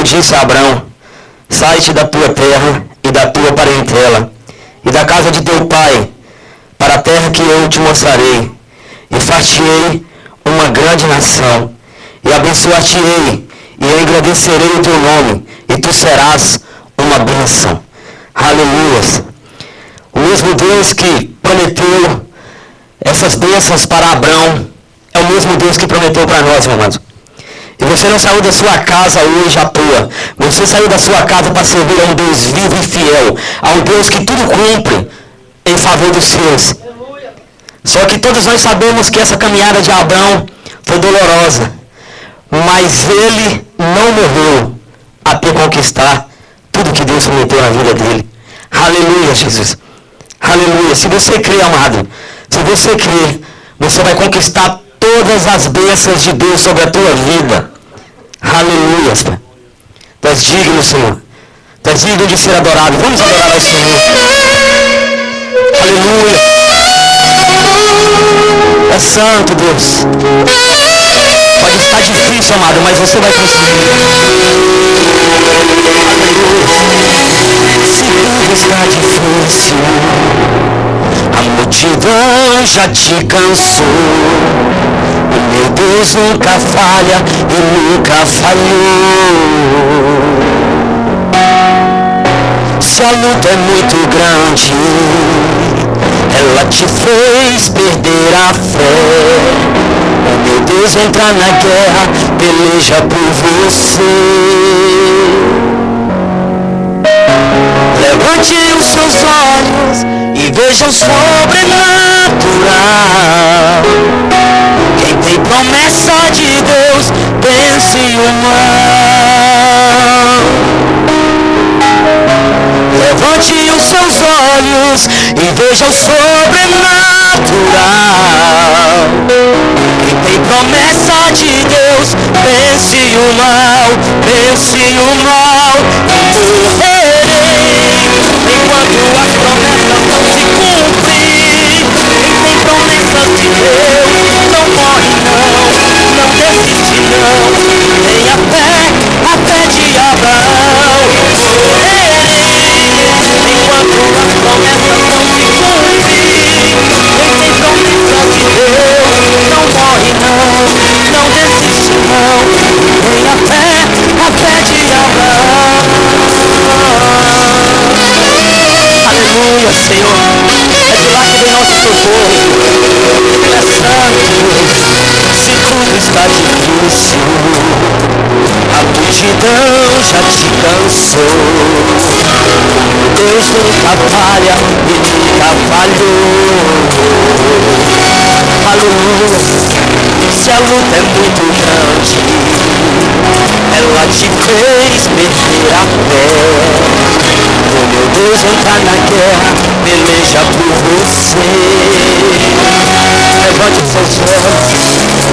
disse a Abrão: sai-te da tua terra e da tua parentela e da casa de teu pai, para a terra que eu te mostrarei, e far-te-ei uma grande nação, e abençoar-te-ei, e engrandecerei o teu nome, e tu serás uma bênção. Aleluia. O mesmo Deus que prometeu essas bênçãos para Abrão é o mesmo Deus que prometeu para nós, meu amado. E você não saiu da sua casa hoje à toa. Você saiu da sua casa para servir a um Deus vivo e fiel, a um Deus que tudo cumpre em favor dos seus. Só que todos nós sabemos que essa caminhada de Abrão foi dolorosa, mas ele não morreu até conquistar tudo que Deus prometeu na vida dele. Aleluia, Jesus. Aleluia. Se você crê, amado, se você crê, você vai conquistar todas as bênçãos de Deus sobre a tua vida. Aleluia. Tu és digno, Senhor. Tu és digno de ser adorado. Vamos adorar ao Senhor. Aleluia. É santo, Deus. Pode estar difícil, amado, mas você vai conseguir. Aleluia. Se tudo está difícil, a multidão já te cansou. O meu Deus nunca falha e nunca falhou. Se a luta é muito grande, ela te fez perder a fé. O meu Deus entra na guerra, peleja por você. Levante os seus olhos e veja o sobrenatural. Quem tem promessa de Deus, vence o mal. Levante os seus olhos e veja o sobrenatural. Quem tem promessa de Deus, vence o mal, vence o mal. Morrerei enquanto as promessas não se cumprem. Quem tem promessas de Deus não morre não desiste não. Tenha fé de Abraão. Morrerei enquanto as promessas não se cumprem. Quem tem promessas de Deus não morre não desiste não. Tenha fé de Abraão. Aleluia, Senhor. É de lá que vem nosso socorro. Ele é santo. Se tudo está difícil, a multidão já te cansou. Deus nunca falha e nunca falhou. Aleluia. Se a luta é muito grande, ela te fez perder a fé. O meu Deus entra na guerra, peleja por você. Levante os seus olhos,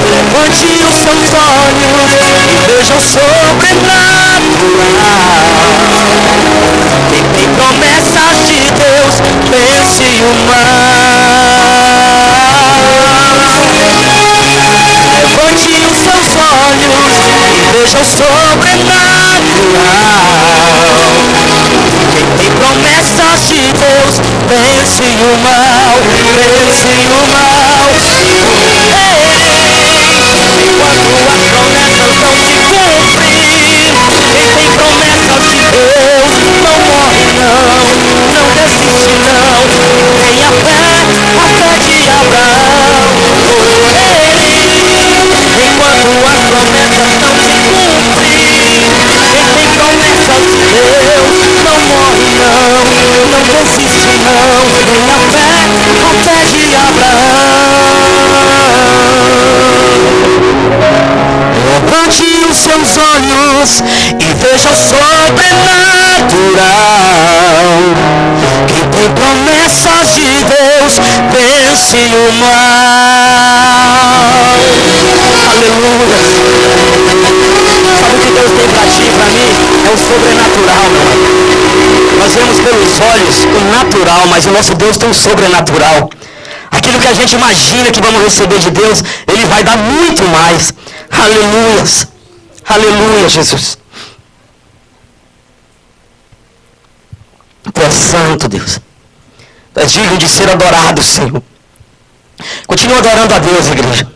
levante os seus olhos e veja o sobrenatural. Quem tem promessas de Deus, vence o mal. Levante os seus olhos e veja o sobrenatural. Quem tem promessas de Deus, vence o mal, vence o mal. Enquanto as promessas não se cumprem, quem tem promessas de Deus não morre não desiste não. Tenha fé de Abraão. Enquanto as promessas não se cumprem, quem tem promessas de Deus não morre não desiste não. Tenha fé de Abraão. Levante os seus olhos e veja o sobrenatural. Quem tem promessas de Deus, vence o mal. Aleluia. Sabe o que Deus tem para ti e para mim? É o sobrenatural, meu irmão. Nós vemos pelos olhos o natural, mas o nosso Deus tem o sobrenatural. Aquilo que a gente imagina que vamos receber de Deus, Ele vai dar muito mais. Aleluia. Aleluia, Jesus. santo, Deus. Tu és digno de ser adorado, Senhor. Continua adorando a Deus, igreja.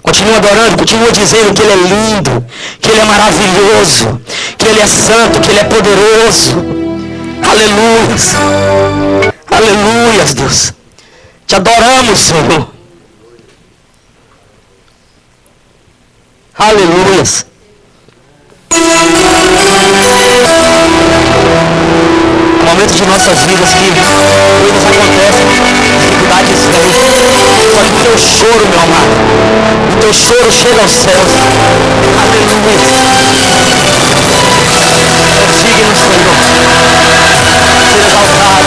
Continua adorando, continua dizendo que Ele é lindo, que Ele é maravilhoso, que Ele é santo, que Ele é poderoso. Aleluias. Aleluias, Deus. Te adoramos, Senhor. Aleluias. Momento de nossas vidas que coisas acontecem, dificuldades vêm. Só que o teu choro, meu amado, o teu choro chega aos céus. Aleluia. É digno, Senhor, ser exaltado.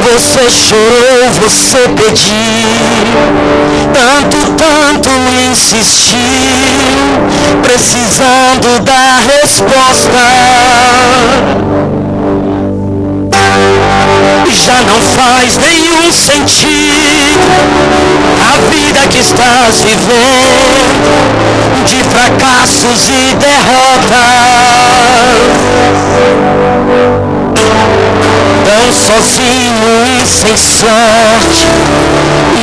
Você chorou, você pediu, tanto insistiu, precisando da resposta. E já não faz nenhum sentido a vida que estás vivendo, de fracassos e derrotas. Tão sozinho e sem sorte,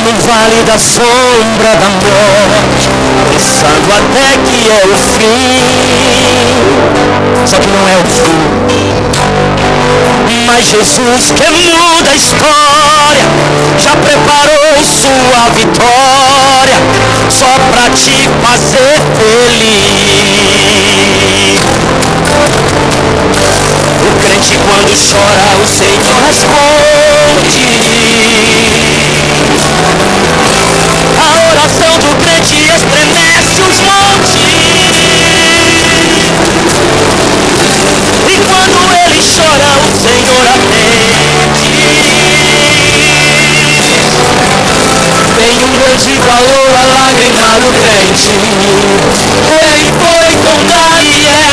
no vale da sombra da morte, pensando até que é o fim. Só que não é o fim. Mas Jesus, que muda a história, já preparou sua vitória, só pra te fazer feliz. O crente quando chora, o Senhor responde. A oração do crente estremece os montes. E quando ele chora, o Senhor atende. Tem um grande valor a lágrima do crente. Ele foi com Daniel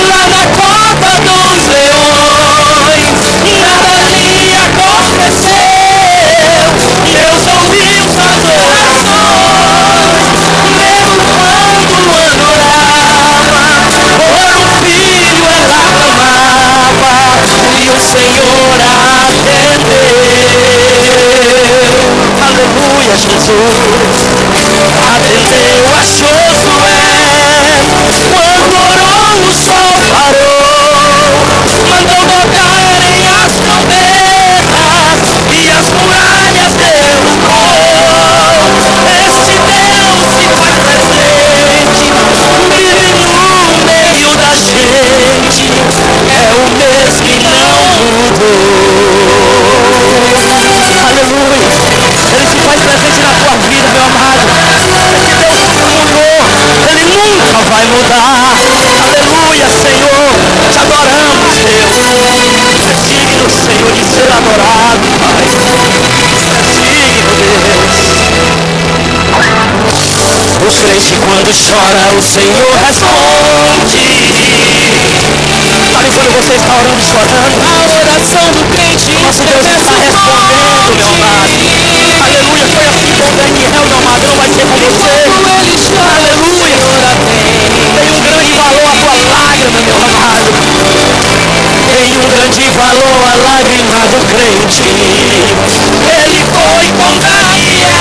lá na cova dos leões. Nada ali aconteceu. Deus ouviu suas orações, mesmo quando adorava, por um filho ela clamava, e o Senhor atendeu. Aleluia, Jesus atendeu a Josué. Quando orou, o sol parou, mandou botarem as trombetas e as muralhas derrubou. Este Deus se faz presente, vive no meio da gente, é o mesmo e não mudou. Aleluia. Ele se faz presente na tua vida, meu amado. Esse Deus nunca mudou, Ele nunca vai mudar. Aleluia, Senhor, te adoramos, Deus. É digno, Senhor, de ser adorado, Pai. É digno, Deus. O crente quando chora, o Senhor responde. Sabe quando você está orando e chorando? A oração do crente, nosso Deus está respondendo, meu amado. Aleluia, foi assim com Daniel, meu amado, não vai ser com você. Aleluia, tem um grande valor a tua lágrima, meu amado. Tem um grande valor a lágrima do crente. Ele foi com Daniel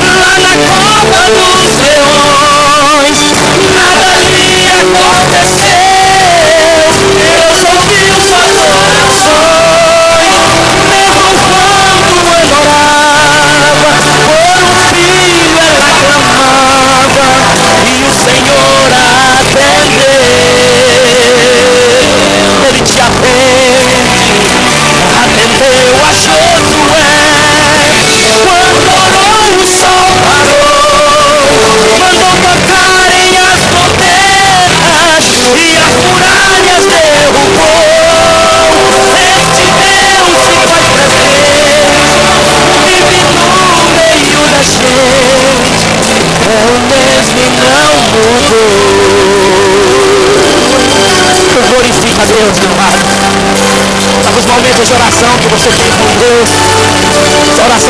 lá na cova dos leões. Nada ali aconteceu. Deus ouviu suas orações, mesmo quando adorava, por um filho ela clamava, e o Senhor atendeu. Ele te atende, atendeu a Josué. Quando orou, o sol parou,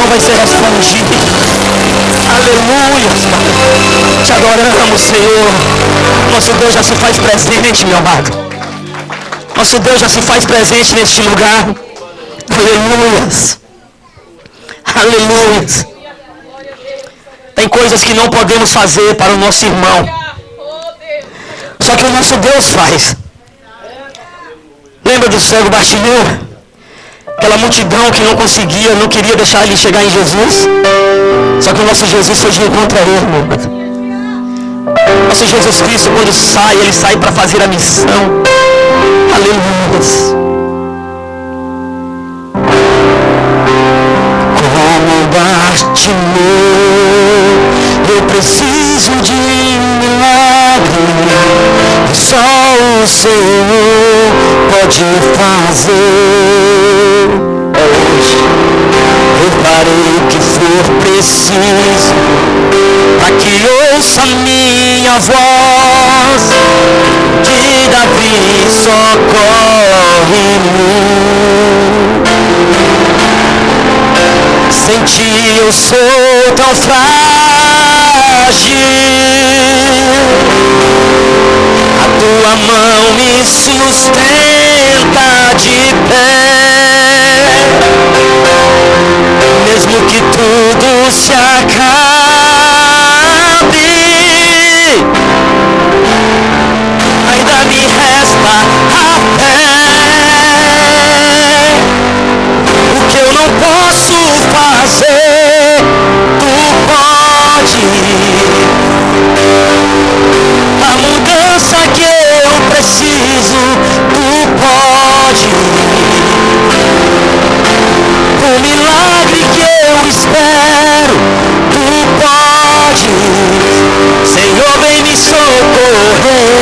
oração vai ser respondida. Aleluia, Pai. Te adoramos, Senhor. Nosso Deus já se faz presente, meu amado. Nosso Deus já se faz presente neste lugar. Aleluias. Aleluias. Tem coisas que não podemos fazer para o nosso irmão. Só que o nosso Deus faz. Lembra do cego Bartimeu? Aquela multidão que não conseguia, não queria deixar ele chegar em Jesus. Só que o nosso Jesus foi de encontro a ele, meu irmão. Nosso Jesus Cristo, quando sai, ele sai para fazer a missão. Aleluia. Como Bartimeu, eu preciso de um milagre. E só o Senhor pode fazer. É hoje. Eu farei o que for preciso, para que ouça minha voz. De Davi socorre-me. Sem ti eu sou tão frágil. A tua mão me sustenta de pé. Mesmo que tudo se acabe, ainda me resta a fé. O que eu não posso fazer, tu pode. A mudança que eu preciso, tu pode. O milagre que eu espero, tu pode. Senhor, vem me socorrer.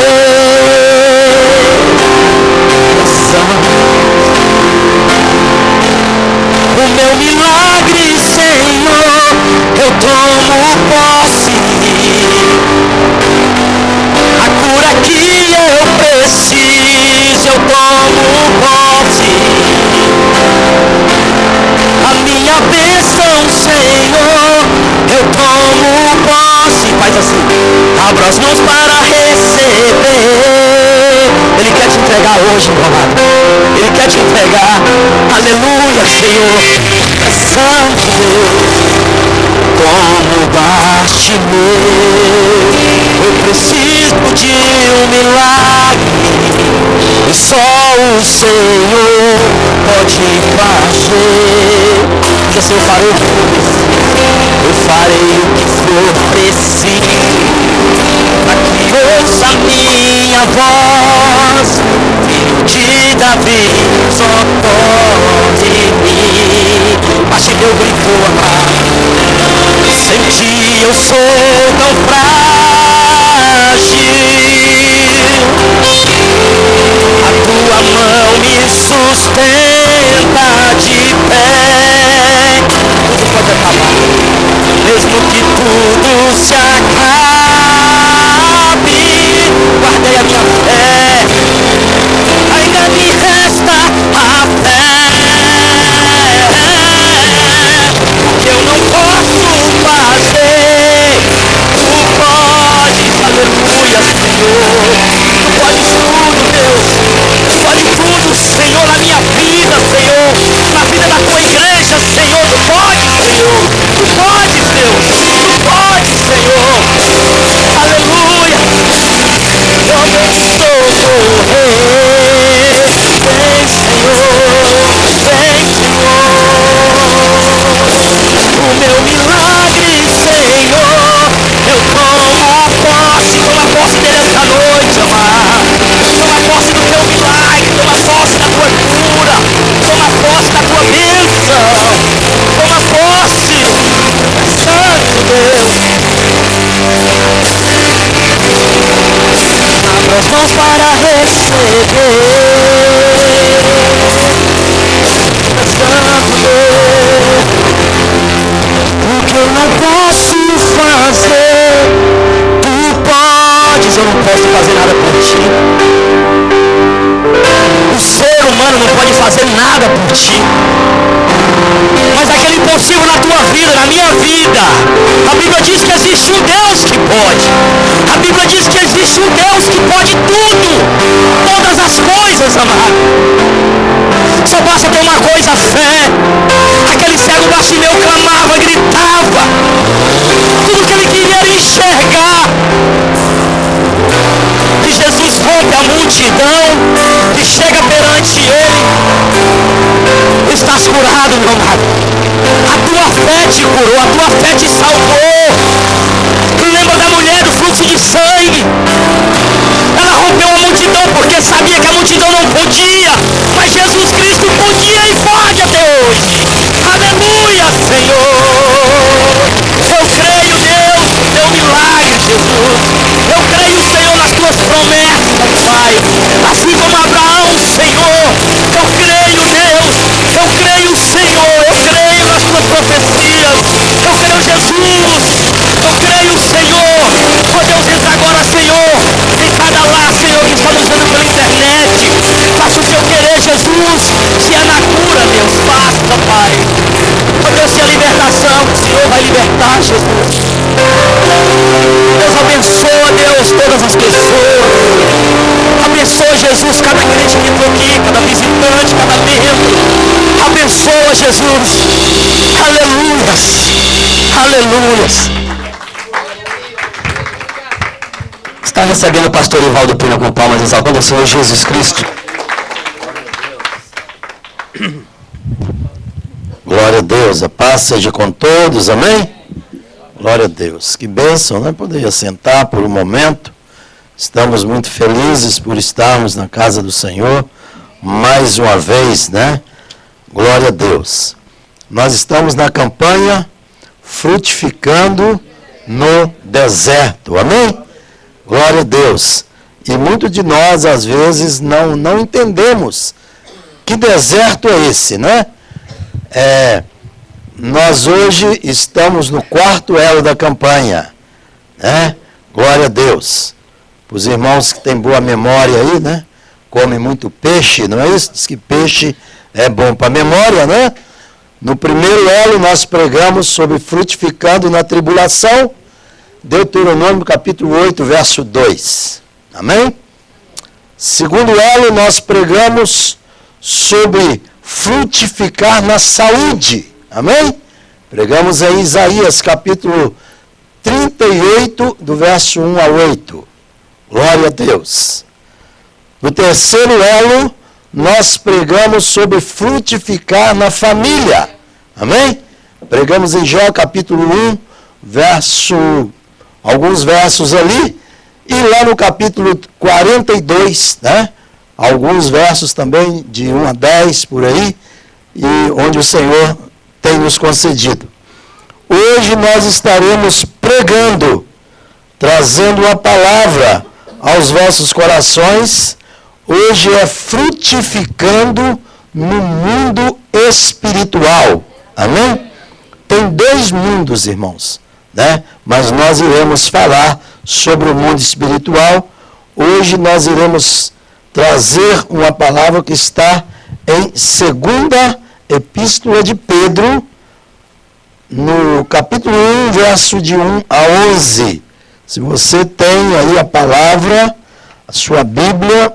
O meu milagre, Senhor, eu tomo posse. A cura que eu preciso, eu tomo posse. A minha bênção, Senhor, eu tomo posse. Faz assim, abra as mãos para receber. Ele quer te entregar hoje, meu amado. Ele quer te entregar. Aleluia, Senhor. Santo Deus, como Bartimeu, eu preciso de um milagre. E só o Senhor pode fazer. Diz assim, eu farei o que for preciso, para que ouça minha voz. De Davi, socorre-me. Bartimeu gritou, amado. Sem ti eu sou tão frágil. A tua mão me sustenta de pé. Tudo pode acabar, mesmo que tudo se acabe. Guardei a minha fé, ainda me resta a fé. Que eu não posso fazer, tu podes. Aleluia, Senhor. Tu podes tudo, Deus. Tu podes tudo, Senhor, na minha vida, Senhor. Na vida da tua igreja, Senhor. Tu podes, Senhor. Tu podes, Deus. Tu podes, Senhor. Aleluia. Eu me socorrer. Vem, Senhor. Vem, Senhor. O meu milagre, Senhor, eu tomo posse. Toma posse dessa noite, amado. Toma posse do teu milagre. Toma posse da tua cura. Toma posse da tua bênção. Toma posse. Santo Deus. Abra as mãos para receber. Santo Deus. O que eu não posso fazer, tu podes. Eu não posso fazer nada por ti. O ser humano não pode fazer nada por ti. Mas aquele impossível na tua vida, na minha vida. A Bíblia diz que existe um Deus que pode. A Bíblia diz que existe um Deus que pode tudo. Todas as coisas, amado. Só basta ter uma coisa, fé. Aquele cego Bartimeu clamava, gritava. Tudo que ele queria era enxergar. E Jesus rompe a multidão e chega perante ele. Estás curado, meu amado. A tua fé te curou, a tua fé te salvou. Lembra da mulher do fluxo de sangue? Ela rompeu a multidão porque sabia que a multidão não podia, mas Jesus Cristo podia e pode até hoje. Aleluia, Senhor. Eu creio, Deus, no teu milagre, Jesus. Eu creio, Senhor, nas tuas promessas, Pai. Assim como Abraão, Senhor. Eu creio, Deus. Eu creio, Senhor. Eu creio nas tuas profecias. Eu creio, Jesus. Eu creio, Senhor. Podemos entrar agora, Senhor, em cada lar, Senhor, que está nos vendo pela internet. Faça o teu querer, Jesus. Se é na cura, Deus, faça, Pai. Oh, Deus, se é libertação, o Senhor vai libertar, Jesus. Deus abençoa, Deus, todas as pessoas. Abençoa, Jesus, cada crente que entrou aqui, cada visitante, cada membro. Abençoa, Jesus. Aleluias. Aleluias. Está recebendo o pastor Ivaldo Pina com palmas, exaltando o Senhor Jesus Cristo. Glória a Deus, a paz seja com todos, amém? Glória a Deus, que bênção, né? Poderia sentar por um momento. Estamos muito felizes por estarmos na casa do Senhor, mais uma vez, né? Glória a Deus. Nós estamos na campanha Frutificando no Deserto, amém? Glória a Deus. E muitos de nós, às vezes, não entendemos que deserto é esse, né? Nós hoje estamos no 4º elo da campanha, né? Glória a Deus. Os irmãos que têm boa memória aí, né? Comem muito peixe, não é isso? Diz que peixe é bom para a memória, né? No 1º elo nós pregamos sobre frutificando na tribulação, Deuteronômio capítulo 8, verso 2. Amém? 2º elo nós pregamos sobre frutificar na saúde. Amém? Pregamos em Isaías capítulo 38, do verso 1 a 8. Glória a Deus. No 3º elo, nós pregamos sobre frutificar na família. Amém? Pregamos em Jó capítulo 1, alguns versos ali. E lá no capítulo 42, né? Alguns versos também de 1 a 10 por aí. E onde o Senhor tem nos concedido. Hoje nós estaremos pregando, trazendo a palavra aos vossos corações. Hoje é frutificando no mundo espiritual. Amém? Tem 2 mundos, irmãos, né? Mas nós iremos falar sobre o mundo espiritual. Hoje nós iremos trazer uma palavra que está em 2ª Epístola de Pedro, no capítulo 1, verso de 1 a 11. Se você tem aí a palavra, a sua Bíblia,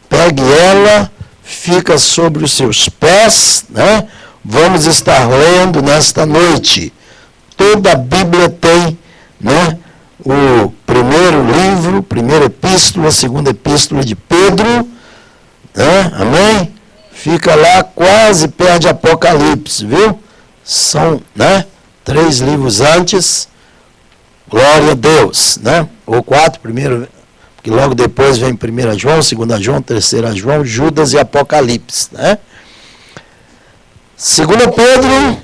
pegue ela, fica sobre os seus pés, né? Vamos estar lendo nesta noite. Toda a Bíblia tem, né? O primeiro livro, primeira epístola, segunda epístola de Pedro, né? Amém? Fica lá quase perto de Apocalipse, viu? São, né? 3 livros antes. Glória a Deus, né? Ou 4, primeiro, porque logo depois vem 1 João, 2 João, 3 João, Judas e Apocalipse, né? 2 Pedro,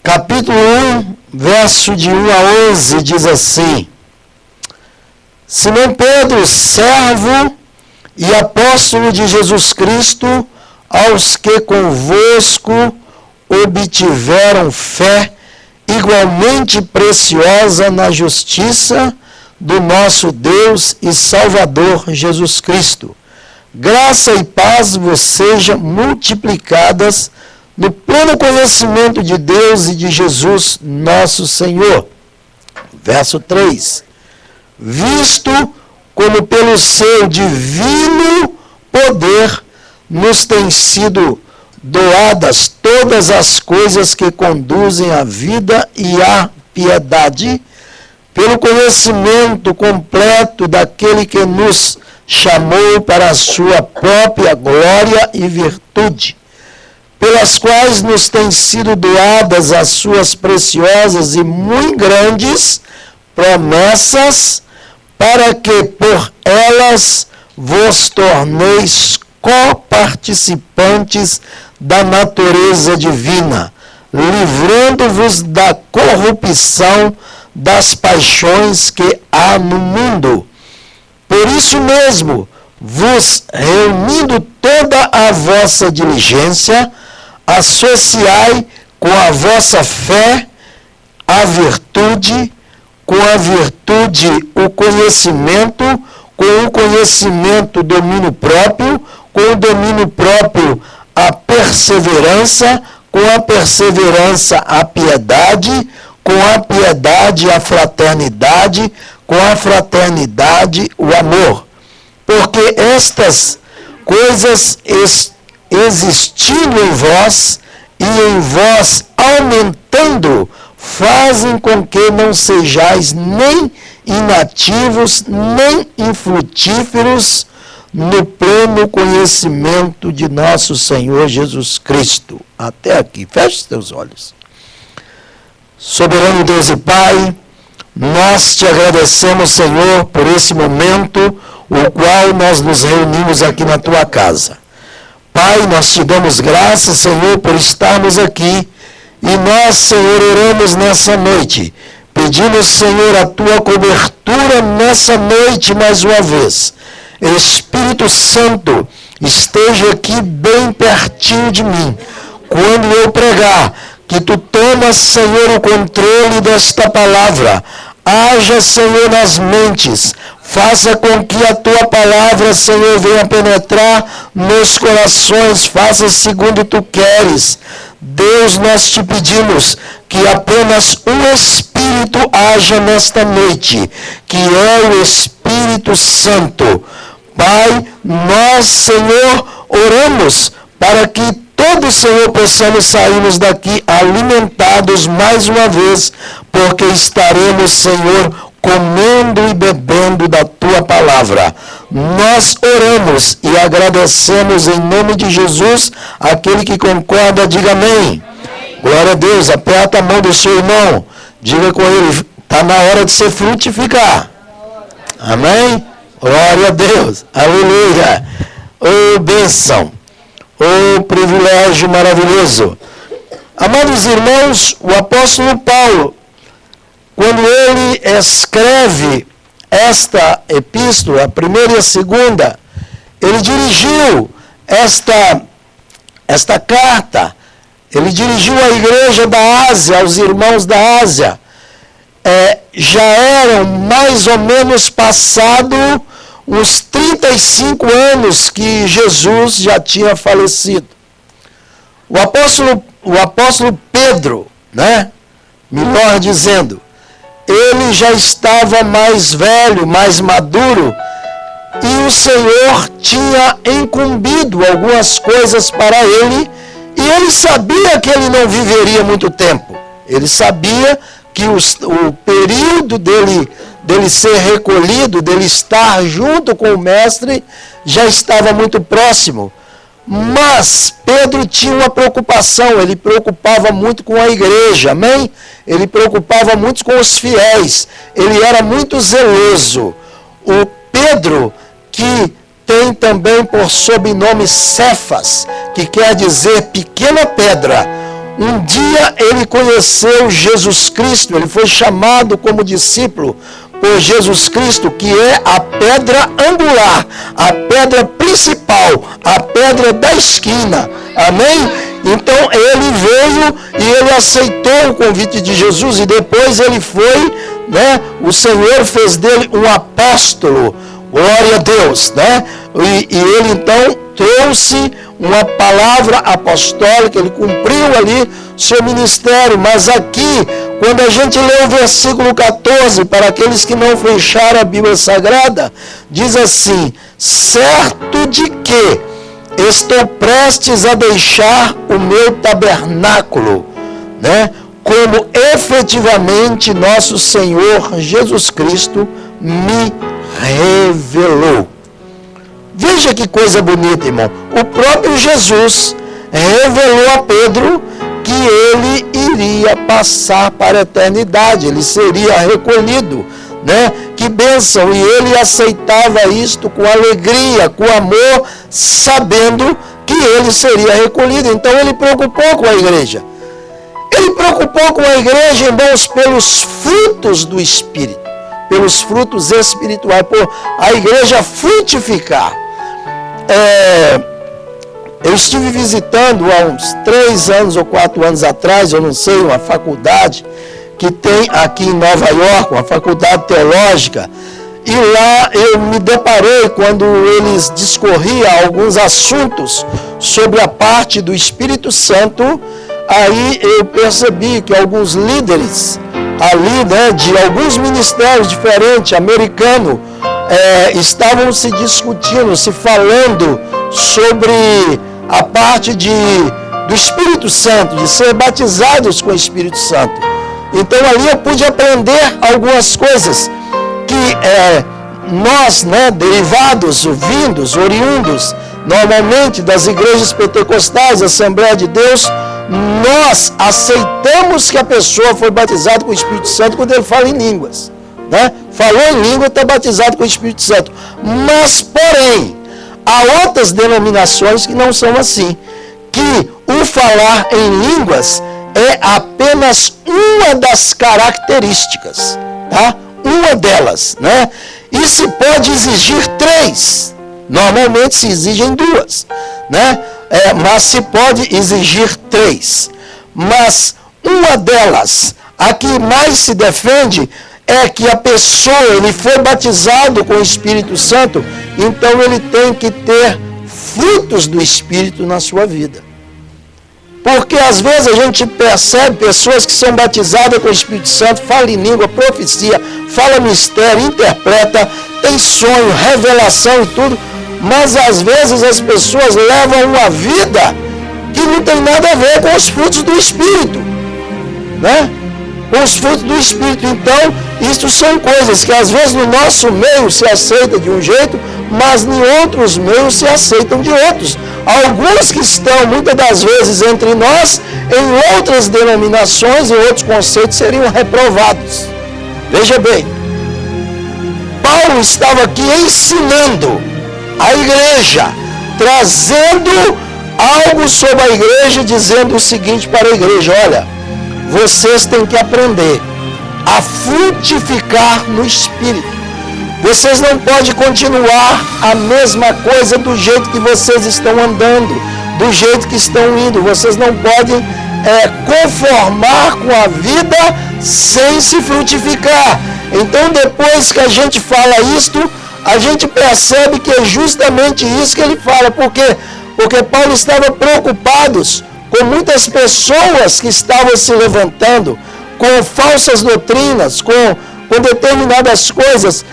capítulo 1, verso de 1 a 11, diz assim: Simão Pedro, servo e apóstolo de Jesus Cristo, aos que convosco obtiveram fé igualmente preciosa na justiça do nosso Deus e Salvador Jesus Cristo. Graça e paz vos sejam multiplicadas no pleno conhecimento de Deus e de Jesus, nosso Senhor. Verso 3. Visto como pelo seu divino poder nos têm sido doadas todas as coisas que conduzem à vida e à piedade, pelo conhecimento completo daquele que nos chamou para a sua própria glória e virtude, pelas quais nos têm sido doadas as suas preciosas e muito grandes promessas, para que por elas vos torneis coparticipantes da natureza divina, livrando-vos da corrupção das paixões que há no mundo. Por isso mesmo, vos reunindo toda a vossa diligência, associai com a vossa fé a virtude, com a virtude o conhecimento, com o conhecimento o domínio próprio, com o domínio próprio a perseverança, com a perseverança a piedade, com a piedade a fraternidade, com a fraternidade o amor. Porque estas coisas existindo em vós e em vós aumentando, fazem com que não sejais nem inativos, nem infrutíferos no pleno conhecimento de nosso Senhor Jesus Cristo. Até aqui. Feche os teus olhos. Soberano Deus e Pai, nós te agradecemos, Senhor, por esse momento, o qual nós nos reunimos aqui na tua casa. Pai, nós te damos graças, Senhor, por estarmos aqui. E nós, Senhor, oramos nessa noite. Pedimos, Senhor, a tua cobertura nessa noite mais uma vez. Espírito Santo, esteja aqui bem pertinho de mim. Quando eu pregar, que tu tomas, Senhor, o controle desta palavra. Haja, Senhor, nas mentes. Faça com que a tua palavra, Senhor, venha penetrar nos corações. Faça segundo tu queres. Deus, nós te pedimos que apenas um Espírito haja nesta noite, que é o Espírito Santo. Pai, nós, Senhor, oramos para que todos, Senhor, possamos sairmos daqui alimentados mais uma vez, porque estaremos, Senhor, comendo e bebendo da tua palavra. Nós oramos e agradecemos em nome de Jesus. Aquele que concorda, diga amém. Glória a Deus. Aperta a mão do seu irmão. Diga com ele, está na hora de você frutificar. Amém? Glória a Deus. Aleluia. Ô bênção. Ô privilégio maravilhoso. Amados irmãos, o apóstolo Paulo, quando ele escreve esta epístola, a primeira e a segunda, ele dirigiu esta carta, ele dirigiu à igreja da Ásia, aos irmãos da Ásia. Já eram mais ou menos passado uns 35 anos que Jesus já tinha falecido. O apóstolo Pedro, né? Melhor dizendo, ele já estava mais velho, mais maduro, e o Senhor tinha incumbido algumas coisas para ele, e ele sabia que ele não viveria muito tempo. Ele sabia que o período dele ser recolhido, dele estar junto com o mestre, já estava muito próximo. Mas Pedro tinha uma preocupação, ele preocupava muito com a igreja, amém? Ele preocupava muito com os fiéis, ele era muito zeloso. O Pedro, que tem também por sobrenome Cefas, que quer dizer pequena pedra, um dia ele conheceu Jesus Cristo, ele foi chamado como discípulo por Jesus Cristo, que é a pedra angular, a pedra principal, a pedra da esquina, amém? Então ele veio e ele aceitou o convite de Jesus e depois ele foi, né? O Senhor fez dele um apóstolo, glória a Deus, né? E ele então trouxe uma palavra apostólica, ele cumpriu ali seu ministério. Mas aqui, quando a gente lê o versículo 14, para aqueles que não fecharam a Bíblia Sagrada, diz assim: certo de que estou prestes a deixar o meu tabernáculo, né? Como efetivamente nosso Senhor Jesus Cristo me revelou. Veja que coisa bonita, irmão. O próprio Jesus revelou a Pedro que ele iria passar para a eternidade, ele seria recolhido, né? Que bênção! E ele aceitava isto com alegria, com amor, sabendo que ele seria recolhido. Então ele preocupou com a igreja. Ele preocupou com a igreja, irmãos, pelos frutos do Espírito, pelos frutos espirituais, por a igreja frutificar. Eu estive visitando há uns 3 anos ou 4 anos atrás, eu não sei, uma faculdade que tem aqui em Nova York, uma faculdade teológica, e lá eu me deparei quando eles discorriam alguns assuntos sobre a parte do Espírito Santo. Aí eu percebi que alguns líderes ali, né, de alguns ministérios diferentes, americanos, estavam se discutindo, se falando sobre a parte do Espírito Santo, de ser batizados com o Espírito Santo. Então ali eu pude aprender algumas coisas que nós, né, derivados, vindos, oriundos, normalmente das igrejas pentecostais, Assembleia de Deus, nós aceitamos que a pessoa foi batizada com o Espírito Santo quando ele fala em línguas, né? Falou em língua, está batizado com o Espírito Santo. Mas, porém, há outras denominações que não são assim, que o falar em línguas é apenas uma das características, tá? Uma delas, né? E se pode exigir 3. Normalmente se exigem 2, né? Mas se pode exigir 3. Mas uma delas, a que mais se defende, é que a pessoa, ele foi batizado com o Espírito Santo, então ele tem que ter frutos do Espírito na sua vida. Porque às vezes a gente percebe pessoas que são batizadas com o Espírito Santo, falam em língua, profecia, fala mistério, interpreta, tem sonho, revelação e tudo, mas às vezes as pessoas levam uma vida que não tem nada a ver com os frutos do Espírito, né? Com os frutos do Espírito. Então, isso são coisas que às vezes no nosso meio se aceita de um jeito, mas em outros meios se aceitam de outros. Alguns que estão muitas das vezes entre nós, em outras denominações e outros conceitos seriam reprovados. Veja bem, Paulo estava aqui ensinando a igreja, trazendo algo sobre a igreja, dizendo o seguinte para a igreja: olha, vocês têm que aprender a frutificar no Espírito. Vocês não podem continuar a mesma coisa do jeito que vocês estão andando, do jeito que estão indo. Vocês não podem conformar com a vida sem se frutificar. Então, depois que a gente fala isto, a gente percebe que é justamente isso que ele fala. Por quê? Porque Paulo estava preocupado com muitas pessoas que estavam se levantando com falsas doutrinas, com determinadas coisas.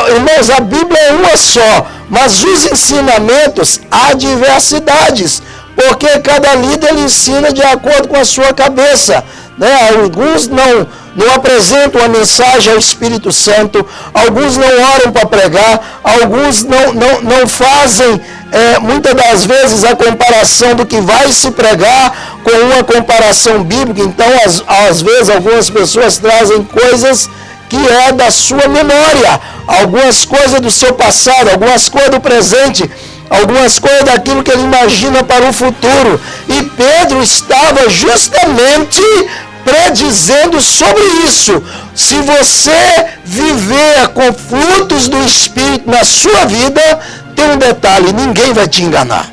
Irmãos, a Bíblia é uma só, mas os ensinamentos há diversidades, porque cada líder ensina de acordo com a sua cabeça, né? Alguns não apresentam a mensagem ao Espírito Santo, alguns não oram para pregar, alguns não fazem muitas das vezes a comparação do que vai se pregar com uma comparação bíblica. Então às vezes algumas pessoas trazem coisas que é da sua memória, algumas coisas do seu passado, algumas coisas do presente, algumas coisas daquilo que ele imagina para o futuro. E Pedro estava justamente predizendo sobre isso. Se você viver com frutos do Espírito na sua vida, tem um detalhe: ninguém vai te enganar.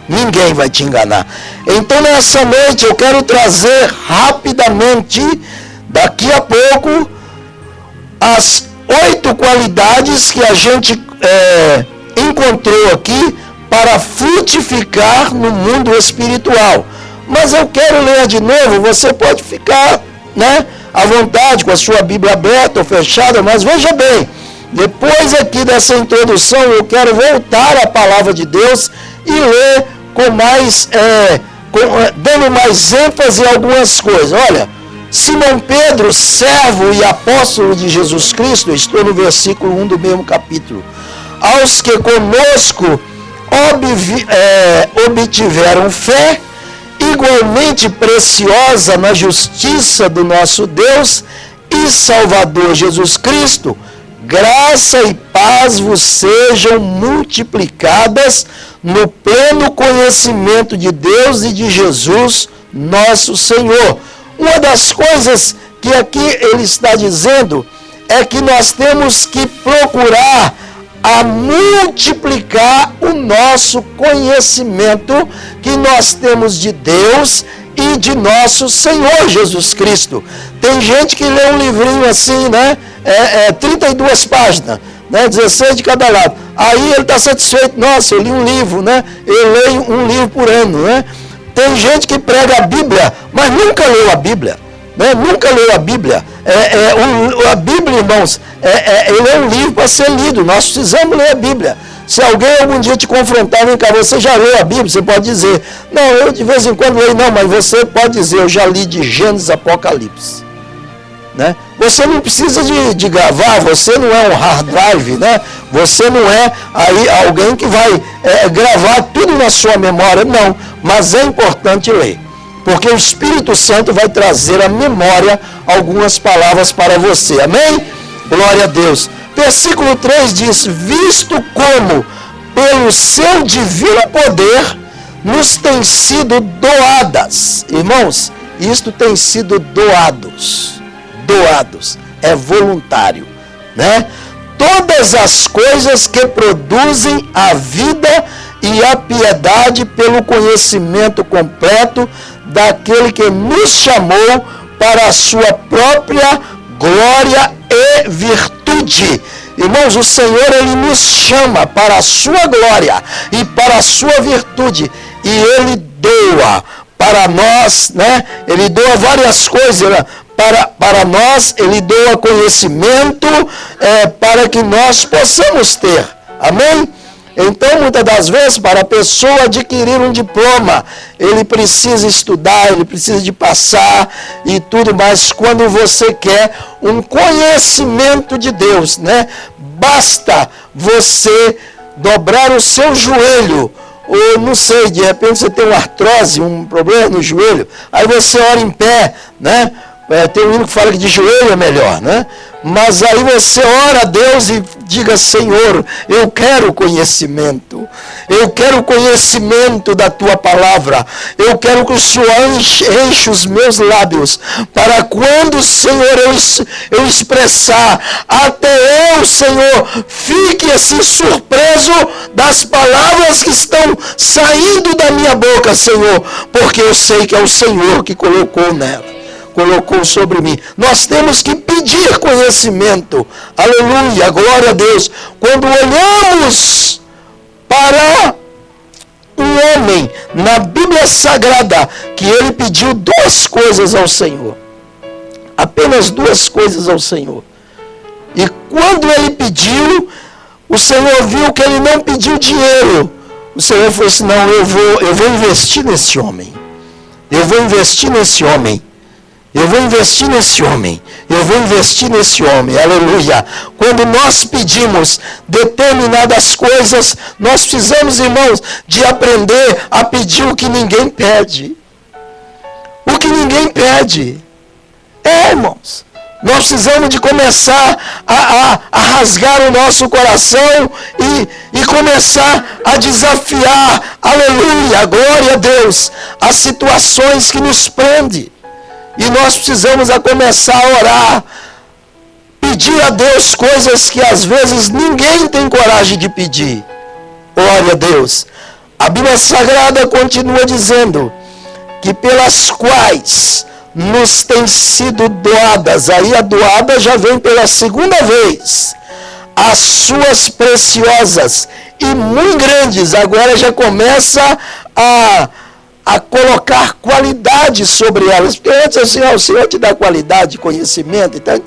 Ninguém vai te enganar. Então nessa noite eu quero trazer rapidamente, daqui a pouco, as 8 qualidades que a gente encontrou aqui para frutificar no mundo espiritual. Mas eu quero ler de novo, você pode ficar, né, à vontade com a sua Bíblia aberta ou fechada, mas veja bem, depois aqui dessa introdução eu quero voltar à palavra de Deus e ler com mais, dando mais ênfase em algumas coisas. Olha, Simão Pedro, servo e apóstolo de Jesus Cristo, estou no versículo 1 do mesmo capítulo, aos que conosco obtiveram fé, igualmente preciosa na justiça do nosso Deus e Salvador Jesus Cristo, graça e paz vos sejam multiplicadas no pleno conhecimento de Deus e de Jesus, nosso Senhor. Uma das coisas que aqui ele está dizendo é que nós temos que procurar a multiplicar o nosso conhecimento que nós temos de Deus e de nosso Senhor Jesus Cristo. Tem gente que lê um livrinho assim, né? 32 páginas, né? 16 de cada lado. Aí ele está satisfeito. Nossa, eu li um livro, né? Eu leio um livro por ano, né? Tem gente que prega a Bíblia, mas nunca leu a Bíblia. Né? Nunca leu a Bíblia. A Bíblia, irmãos, ele é um livro para ser lido. Nós precisamos ler a Bíblia. Se alguém algum dia te confrontar, vem cá, você já leu a Bíblia? Você pode dizer, não, eu de vez em quando leio, não, mas você pode dizer, eu já li de Gênesis a Apocalipse. Né? Você não precisa de gravar, você não é um hard drive, né? Você não é aí alguém que vai gravar tudo na sua memória, não. Mas é importante ler. Porque o Espírito Santo vai trazer à memória algumas palavras para você. Amém? Glória a Deus. Versículo 3 diz, visto como pelo seu divino poder nos tem sido doadas. Irmãos, isto tem sido doados. É voluntário, né? Todas as coisas que produzem a vida e a piedade pelo conhecimento completo daquele que nos chamou para a sua própria glória e virtude. Irmãos, o Senhor, Ele nos chama para a sua glória e para a sua virtude. E Ele doa para nós, né? Ele doa várias coisas, né? Para nós, Ele doa conhecimento para que nós possamos ter. Amém? Então, muitas das vezes, para a pessoa adquirir um diploma, ele precisa estudar, ele precisa de passar e tudo mais. Quando você quer um conhecimento de Deus, né? Basta você dobrar o seu joelho, ou não sei, de repente você tem uma artrose, um problema no joelho, aí você ora em pé, né? Tem um hino que fala que de joelho é melhor, né? Mas aí você ora a Deus e diga, Senhor, eu quero conhecimento. Eu quero conhecimento da Tua palavra. Eu quero que o Senhor enche os meus lábios, para quando, Senhor, eu expressar, até eu, Senhor, fique assim surpreso das palavras que estão saindo da minha boca, Senhor, porque eu sei que é o Senhor que colocou nela. Colocou sobre mim. Nós temos que pedir conhecimento. Aleluia, glória a Deus. Quando olhamos para um homem na Bíblia Sagrada, que ele pediu duas coisas ao Senhor. Apenas duas coisas ao Senhor. E quando ele pediu, o Senhor viu que ele não pediu dinheiro. O Senhor falou assim, não, eu vou investir nesse homem. Eu vou investir nesse homem. Eu vou investir nesse homem. Eu vou investir nesse homem. Aleluia. Quando nós pedimos determinadas coisas, nós precisamos, irmãos, de aprender a pedir o que ninguém pede. O que ninguém pede. Irmãos. Nós precisamos de começar a rasgar o nosso coração e começar a desafiar, aleluia, glória a Deus, as situações que nos prendem. E nós precisamos começar a orar, pedir a Deus coisas que às vezes ninguém tem coragem de pedir. Glória a Deus. A Bíblia Sagrada continua dizendo que pelas quais nos têm sido doadas, aí a doada já vem pela segunda vez, as suas preciosas e muito grandes. Agora já começa a colocar qualidade sobre elas. Porque antes assim, o Senhor te dá qualidade de conhecimento. Então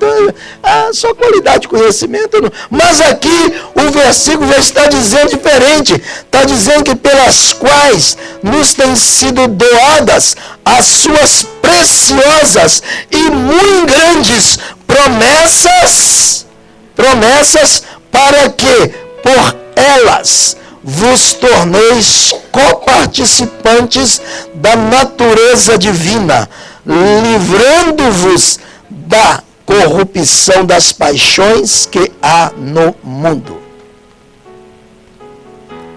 só qualidade de conhecimento. Não. Mas aqui o versículo já está dizendo diferente. Está dizendo que pelas quais nos têm sido doadas as suas preciosas e muito grandes promessas para que por elas vos torneis coparticipantes da natureza divina, livrando-vos da corrupção das paixões que há no mundo.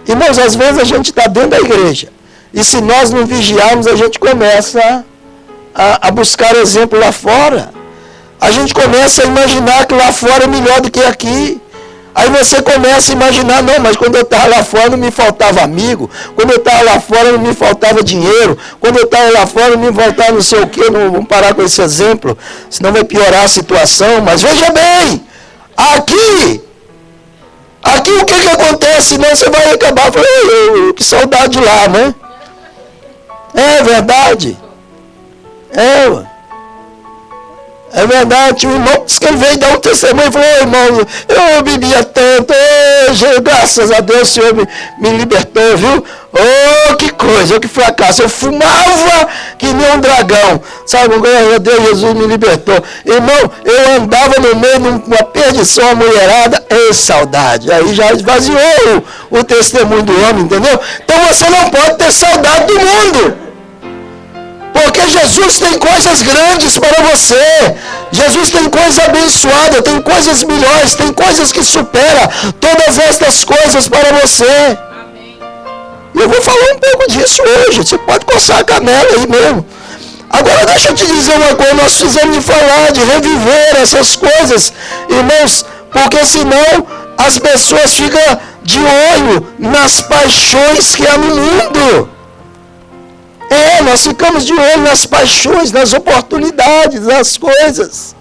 Irmãos, às vezes a gente está dentro da igreja, e se nós não vigiarmos, a gente começa a buscar exemplo lá fora. A gente começa a imaginar que lá fora é melhor do que aqui. Aí você começa a imaginar, não, mas quando eu estava lá fora não me faltava amigo, quando eu estava lá fora não me faltava dinheiro, quando eu estava lá fora não me faltava não sei o quê, não vamos parar com esse exemplo, senão vai piorar a situação. Mas veja bem, aqui o que acontece? Senão você vai acabar falando, que saudade lá, né? É verdade. É verdade, o irmão disse que ele veio dar um testemunho e falou, irmão, eu bebia tanto, graças a Deus o Senhor me libertou, viu? Oh, que coisa, que fracasso, eu fumava que nem um dragão, sabe, graças a Deus Jesus me libertou. Irmão, eu andava no meio de uma perdição, uma mulherada, saudade, aí já esvaziou o testemunho do homem, entendeu? Então você não pode ter saudade do mundo. Porque Jesus tem coisas grandes para você. Jesus tem coisa abençoada, tem coisas melhores, tem coisas que superam todas estas coisas para você. Amém. Eu vou falar um pouco disso hoje. Você pode coçar a canela aí mesmo. Agora deixa eu te dizer uma coisa, nós precisamos de falar, de reviver essas coisas, irmãos, porque senão as pessoas ficam de olho nas paixões que há no mundo. Nós ficamos de olho nas paixões, nas oportunidades, nas coisas.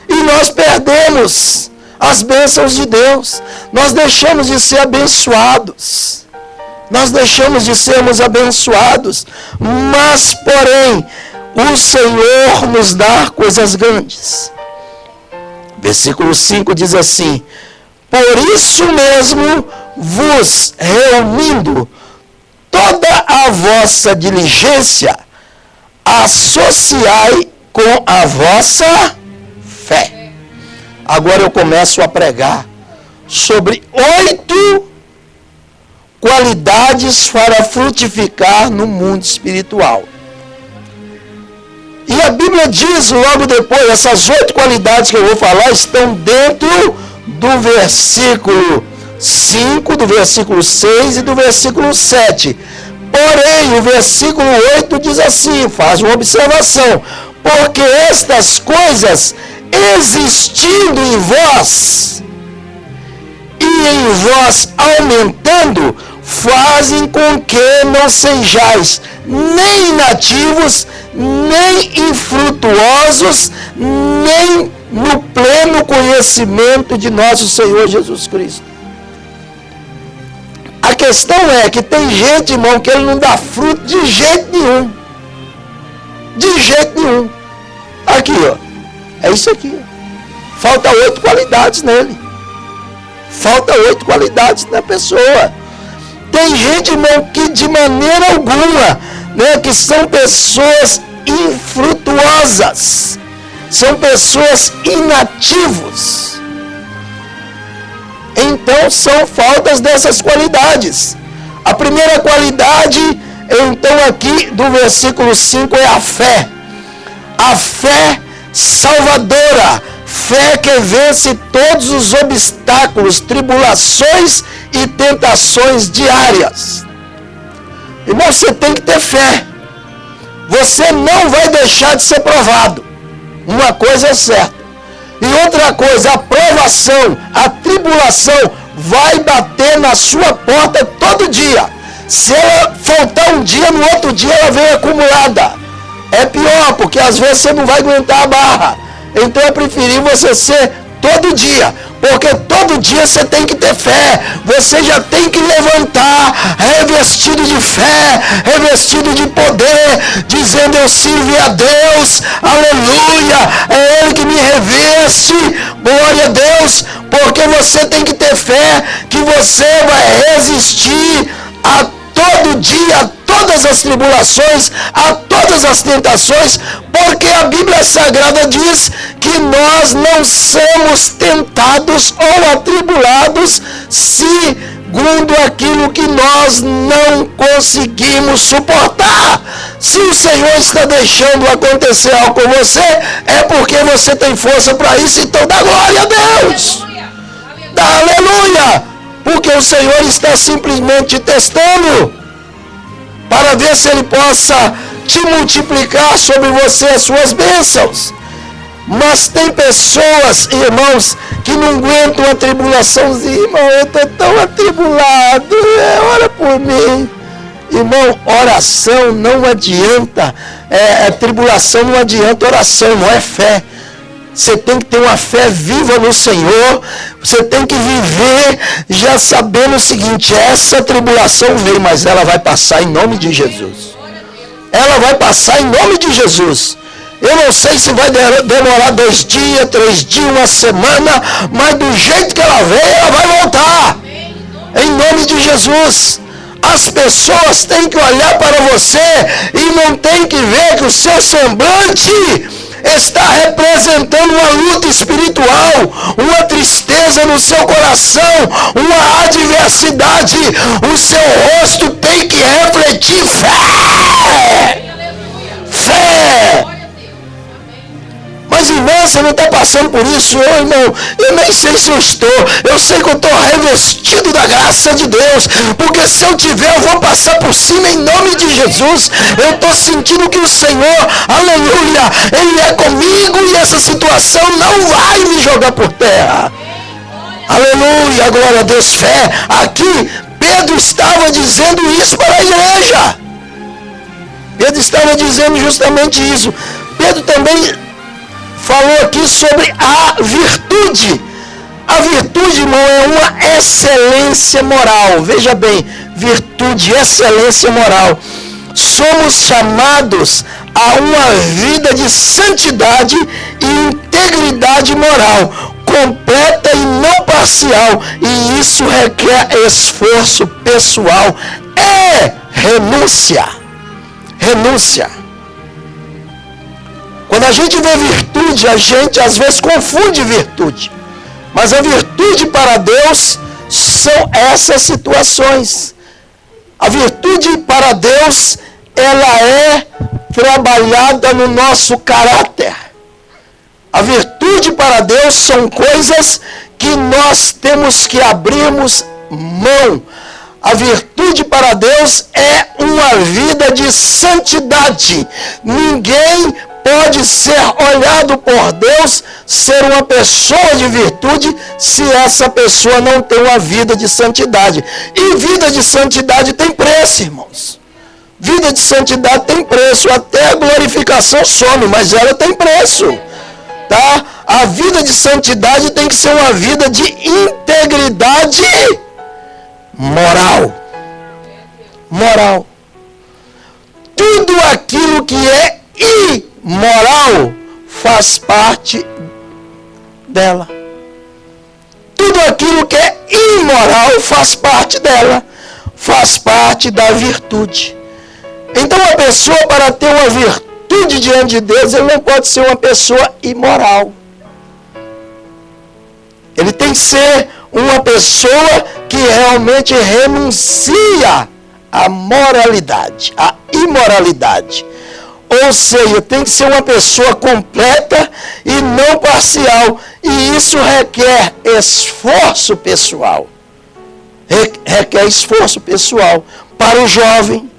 E nós perdemos as bênçãos de Deus. Nós deixamos de ser abençoados. Nós deixamos de sermos abençoados. Mas, porém, o Senhor nos dá coisas grandes. Versículo 5 diz assim: por isso mesmo vos reunindo toda a vossa diligência, associai com a vossa fé. Agora eu começo a pregar sobre 8 qualidades para frutificar no mundo espiritual. E a Bíblia diz logo depois, essas 8 qualidades que eu vou falar estão dentro do versículo 5, do versículo 6 e do versículo 7. Porém, o versículo 8 diz assim, faz uma observação: porque estas coisas existindo em vós e em vós aumentando, fazem com que não sejais nem inativos, nem infrutuosos, nem no pleno conhecimento de nosso Senhor Jesus Cristo. A questão é que tem gente, irmão, que ele não dá fruto de jeito nenhum. De jeito nenhum. Aqui, ó. É isso aqui. Falta 8 qualidades nele. Falta 8 qualidades na pessoa. Tem gente, irmão, que de maneira alguma, né, que são pessoas infrutuosas. São pessoas inativos. Então são faltas dessas qualidades. A primeira qualidade, então aqui do versículo 5 é a fé. A fé salvadora. Fé que vence todos os obstáculos, tribulações e tentações diárias. Irmão, você tem que ter fé. Você não vai deixar de ser provado. Uma coisa é certa. E outra coisa, a provação, a tribulação vai bater na sua porta todo dia. Se ela faltar um dia, no outro dia ela vem acumulada. É pior, porque às vezes você não vai aguentar a barra. Então é preferível você ser todo dia. Porque todo dia você tem que ter fé. Você já tem que levantar revestido de fé, revestido de poder, dizendo: eu sirvo a Deus, aleluia, é Ele que me reveste, glória a Deus. Porque você tem que ter fé que você vai resistir a todo dia, a todas as tribulações, a todas as tentações, porque a Bíblia Sagrada diz que nós não somos tentados ou atribulados segundo aquilo que nós não conseguimos suportar. Se o Senhor está deixando acontecer algo com você, é porque você tem força para isso, então dá glória a Deus. Dá aleluia, porque o Senhor está simplesmente te testando para ver se Ele possa te multiplicar sobre você as suas bênçãos. Mas tem pessoas, irmãos, que não aguentam a tribulaçãozinha. Irmão, eu estou tão atribulado, ora por mim. Irmão, oração não adianta, tribulação não adianta oração, não é fé. Você tem que ter uma fé viva no Senhor. Você tem que viver já sabendo o seguinte: essa tribulação veio, mas ela vai passar em nome de Jesus. Ela vai passar em nome de Jesus. Eu não sei se vai demorar 2 dias, 3 dias, uma semana, mas do jeito que ela veio, ela vai voltar. Em nome de Jesus. As pessoas têm que olhar para você e não tem que ver que o seu semblante está representando uma luta espiritual, uma tristeza no seu coração, uma adversidade. O seu rosto tem que refletir fé. Fé. Mas, irmão, você não está passando por isso? Irmão, eu nem sei se eu estou. Eu sei que eu estou revestido da graça de Deus. Porque se eu tiver, eu vou passar por cima em nome de Jesus. Eu estou sentindo que o Senhor, aleluia, Ele é comigo e essa situação não vai me jogar por terra. Aleluia, glória a Deus, fé. Aqui, Pedro estava dizendo isso para a igreja. Pedro estava dizendo justamente isso. Pedro também falou aqui sobre a virtude. A virtude, irmão, é uma excelência moral. Veja bem, virtude, excelência moral. Somos chamados a uma vida de santidade e integridade moral, completa e não parcial. E isso requer esforço pessoal e renúncia. Renúncia. Quando a gente vê virtude, a gente às vezes confunde virtude. Mas a virtude para Deus são essas situações. A virtude para Deus, ela é trabalhada no nosso caráter. A virtude para Deus são coisas que nós temos que abrirmos mão. A virtude para Deus é uma vida de santidade. Ninguém pode ser olhado por Deus, ser uma pessoa de virtude, se essa pessoa não tem uma vida de santidade. E vida de santidade tem preço, irmãos. Vida de santidade tem preço. Até a glorificação some, mas ela tem preço. Tá? A vida de santidade tem que ser uma vida de integridade moral. Moral. Tudo aquilo que é imoral faz parte dela. Tudo aquilo que é imoral faz parte dela. Faz parte da virtude. Então a pessoa, para ter uma virtude diante de Deus, ele não pode ser uma pessoa imoral. Ele tem que ser uma pessoa que realmente renuncia à moralidade, à imoralidade. Ou seja, tem que ser uma pessoa completa e não parcial. E isso requer esforço pessoal. Requer esforço pessoal. Para o jovem,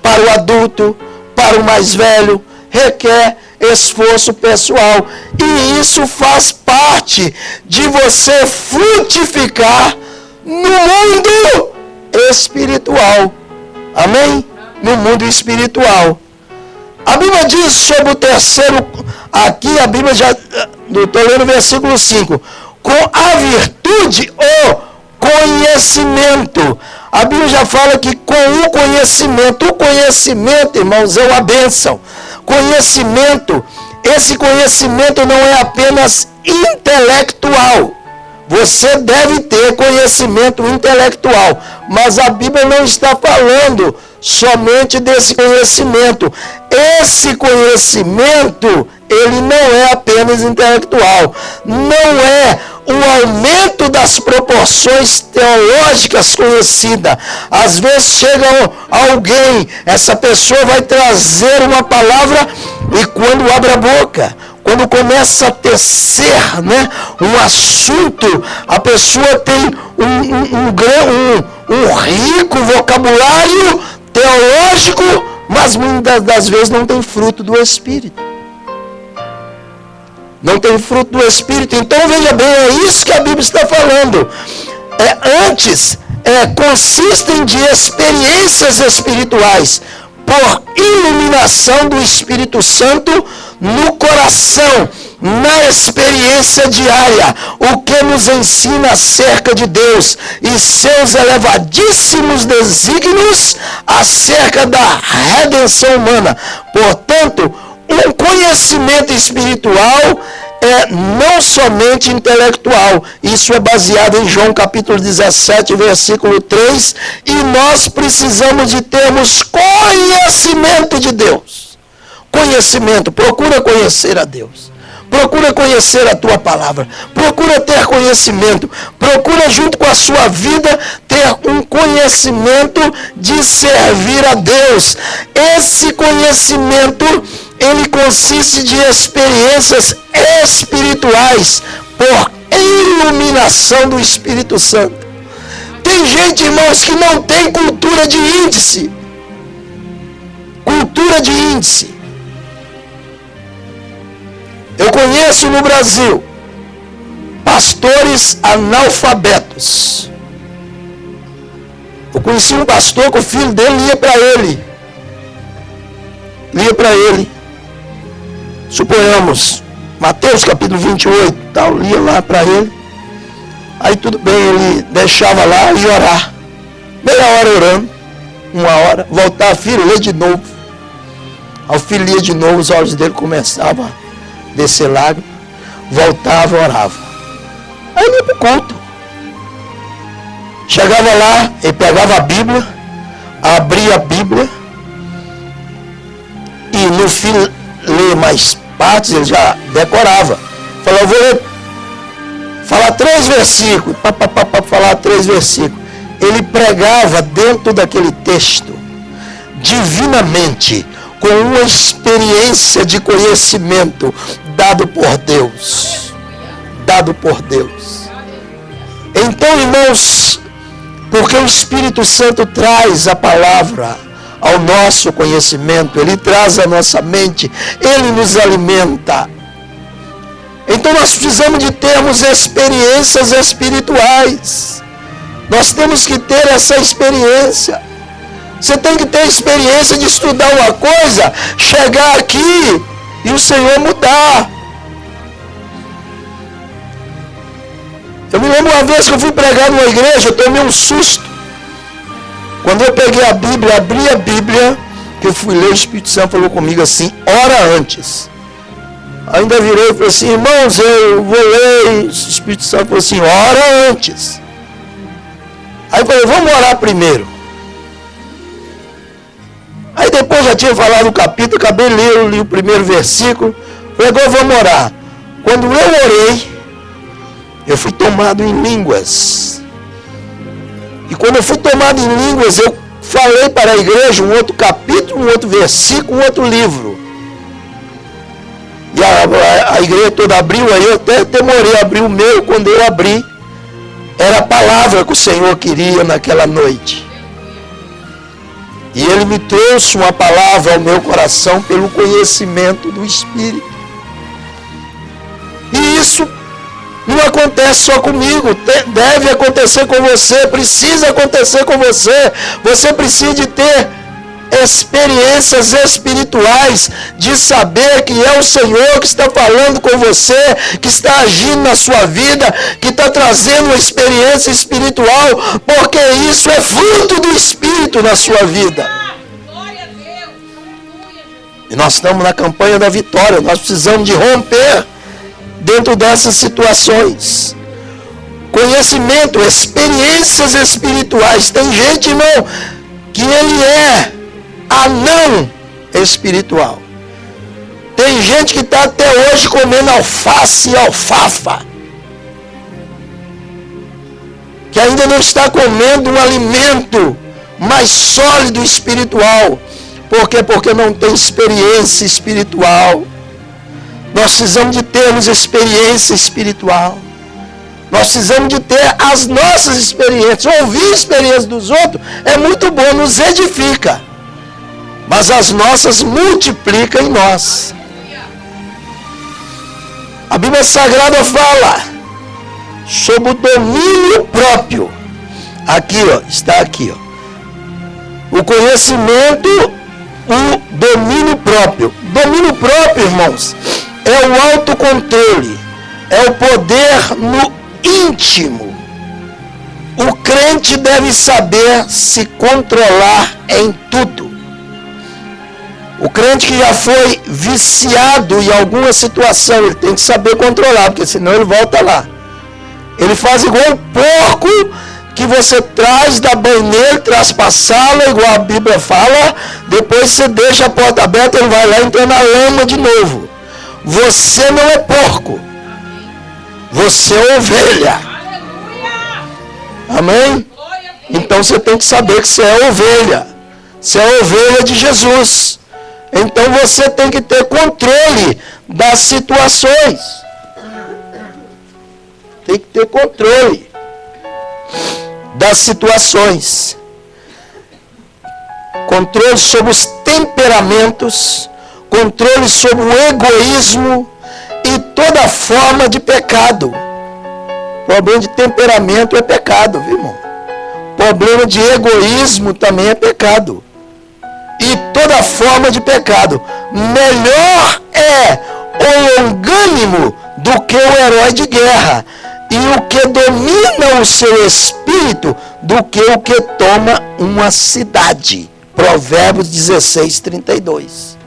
para o adulto, para o mais velho, requer esforço pessoal. E isso faz parte de você frutificar no mundo espiritual. Amém? No mundo espiritual. A Bíblia diz sobre o terceiro, aqui a Bíblia já, estou lendo o versículo 5. com a virtude, o conhecimento. A Bíblia já fala que com o conhecimento, irmãos, é uma bênção. Conhecimento, esse conhecimento não é apenas intelectual. Você deve ter conhecimento intelectual, mas a Bíblia não está falando somente desse conhecimento. Esse conhecimento, ele não é apenas intelectual. Não é um aumento das proporções teológicas conhecidas. Às vezes chega alguém, essa pessoa vai trazer uma palavra e quando abre a boca, quando começa a tecer, né, um assunto, a pessoa tem um rico vocabulário teológico, mas muitas das vezes não tem fruto do Espírito. Não tem fruto do Espírito. Então veja bem, é isso que a Bíblia está falando. Consistem de experiências espirituais por iluminação do Espírito Santo no coração, na experiência diária, o que nos ensina acerca de Deus e seus elevadíssimos desígnios acerca da redenção humana. Portanto, um conhecimento espiritual é não somente intelectual. Isso é baseado em João capítulo 17, versículo 3. E nós precisamos de termos conhecimento de Deus. Conhecimento, procura conhecer a Deus. Procura conhecer a tua palavra. Procura ter conhecimento. Procura junto com a sua vida ter um conhecimento de servir a Deus. Esse conhecimento, ele consiste de experiências espirituais por iluminação do Espírito Santo. Tem gente, irmãos, que não tem cultura de índice. Cultura de índice. Eu conheço no Brasil pastores analfabetos. Eu conheci um pastor que o filho dele lia para ele. Suponhamos, Mateus capítulo 28, tal, lia lá para ele. Aí tudo bem, ele deixava lá e orar. Meia hora orando, 1 hora, voltava, filho, lê de novo. Aí o filho lia de novo, os olhos dele começavam a descer lágrimas, voltava, orava. Aí ele ia para o culto. Chegava lá, ele pegava a Bíblia, abria a Bíblia, e no fim ler mais partes, ele já decorava. Falou, eu vou ler, falar 3 versículos, falar 3 versículos. Ele pregava dentro daquele texto, divinamente, com uma experiência de conhecimento dado por Deus. Dado por Deus. Então, irmãos, porque o Espírito Santo traz a palavra ao nosso conhecimento, ele traz a nossa mente, ele nos alimenta. Então nós precisamos de termos experiências espirituais. Nós temos que ter essa experiência. Você tem que ter experiência de estudar uma coisa, chegar aqui e o Senhor mudar. Eu me lembro uma vez que eu fui pregar numa igreja, eu tomei um susto. Quando eu peguei a Bíblia, abri a Bíblia, que eu fui ler, o Espírito Santo falou comigo assim, ora antes. Ainda virei e falei assim, irmãos, eu vou ler, o Espírito Santo falou assim, ora antes. Aí eu falei, vamos orar primeiro. Aí depois já tinha falado o capítulo, acabei de ler, li o primeiro versículo, falei, agora vamos orar. Quando eu orei, eu fui tomado em línguas. E quando eu fui tomado em línguas, eu falei para a igreja um outro capítulo, um outro versículo, um outro livro. E a igreja toda abriu, aí eu até demorei a abrir o meu, quando eu abri, era a palavra que o Senhor queria naquela noite. E Ele me trouxe uma palavra ao meu coração pelo conhecimento do Espírito. E isso não acontece só comigo, deve acontecer com você, precisa acontecer com você. Você precisa de ter experiências espirituais de saber que é o Senhor que está falando com você, que está agindo na sua vida, que está trazendo uma experiência espiritual, porque isso é fruto do Espírito na sua vida. E nós estamos na campanha da vitória, nós precisamos de romper dentro dessas situações. Conhecimento, experiências espirituais. Tem gente, irmão, que ele é anão espiritual. Tem gente que está até hoje comendo alface e alfafa, que ainda não está comendo um alimento mais sólido espiritual. Por quê? Porque não tem experiência espiritual. Nós precisamos de termos experiência espiritual. Nós precisamos de ter as nossas experiências. Ouvir a experiência dos outros é muito bom, nos edifica. Mas as nossas multiplicam em nós. A Bíblia Sagrada fala sobre o domínio próprio. Aqui, ó, está aqui, ó. O conhecimento, o domínio próprio. Domínio próprio, irmãos, é o autocontrole. É o poder no íntimo. O crente deve saber se controlar em tudo. O crente que já foi viciado em alguma situação, ele tem que saber controlar, porque senão ele volta lá. Ele faz igual um porco que você traz da banheira, traz para a sala, igual a Bíblia fala, depois você deixa a porta aberta, ele vai lá e entra na lama de novo. Você não é porco. Você é ovelha. Amém? Então você tem que saber que você é ovelha. Você é ovelha de Jesus. Então você tem que ter controle das situações. Tem que ter controle das situações. Controle sobre os temperamentos. Controle sobre o egoísmo e toda forma de pecado. Problema de temperamento é pecado, viu, irmão? Problema de egoísmo também é pecado. E toda forma de pecado. Melhor é o longânimo do que o herói de guerra. E o que domina o seu espírito do que o que toma uma cidade. Provérbios 16, 32.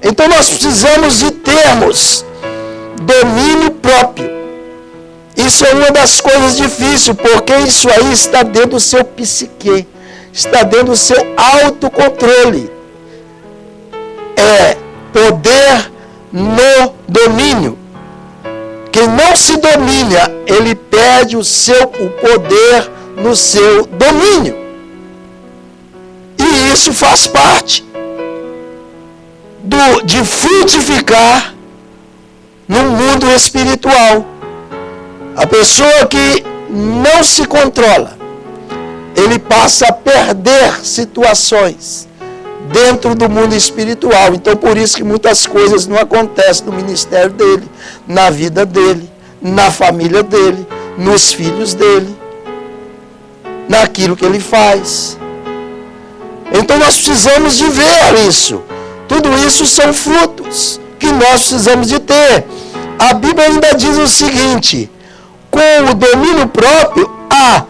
Então nós precisamos de termos domínio próprio. Isso é uma das coisas difíceis, porque isso aí está dentro do seu psique, está dentro do seu autocontrole. É poder no domínio. Quem não se domina, ele perde o poder no seu domínio. E isso faz parte de frutificar no mundo espiritual. A pessoa que não se controla, ele passa a perder situações dentro do mundo espiritual. Então, por isso que muitas coisas não acontecem no ministério dele, na vida dele, na família dele, nos filhos dele, naquilo que ele faz. Então, nós precisamos de ver isso. Tudo isso são frutos que nós precisamos de ter. A Bíblia ainda diz o seguinte: com o domínio próprio, a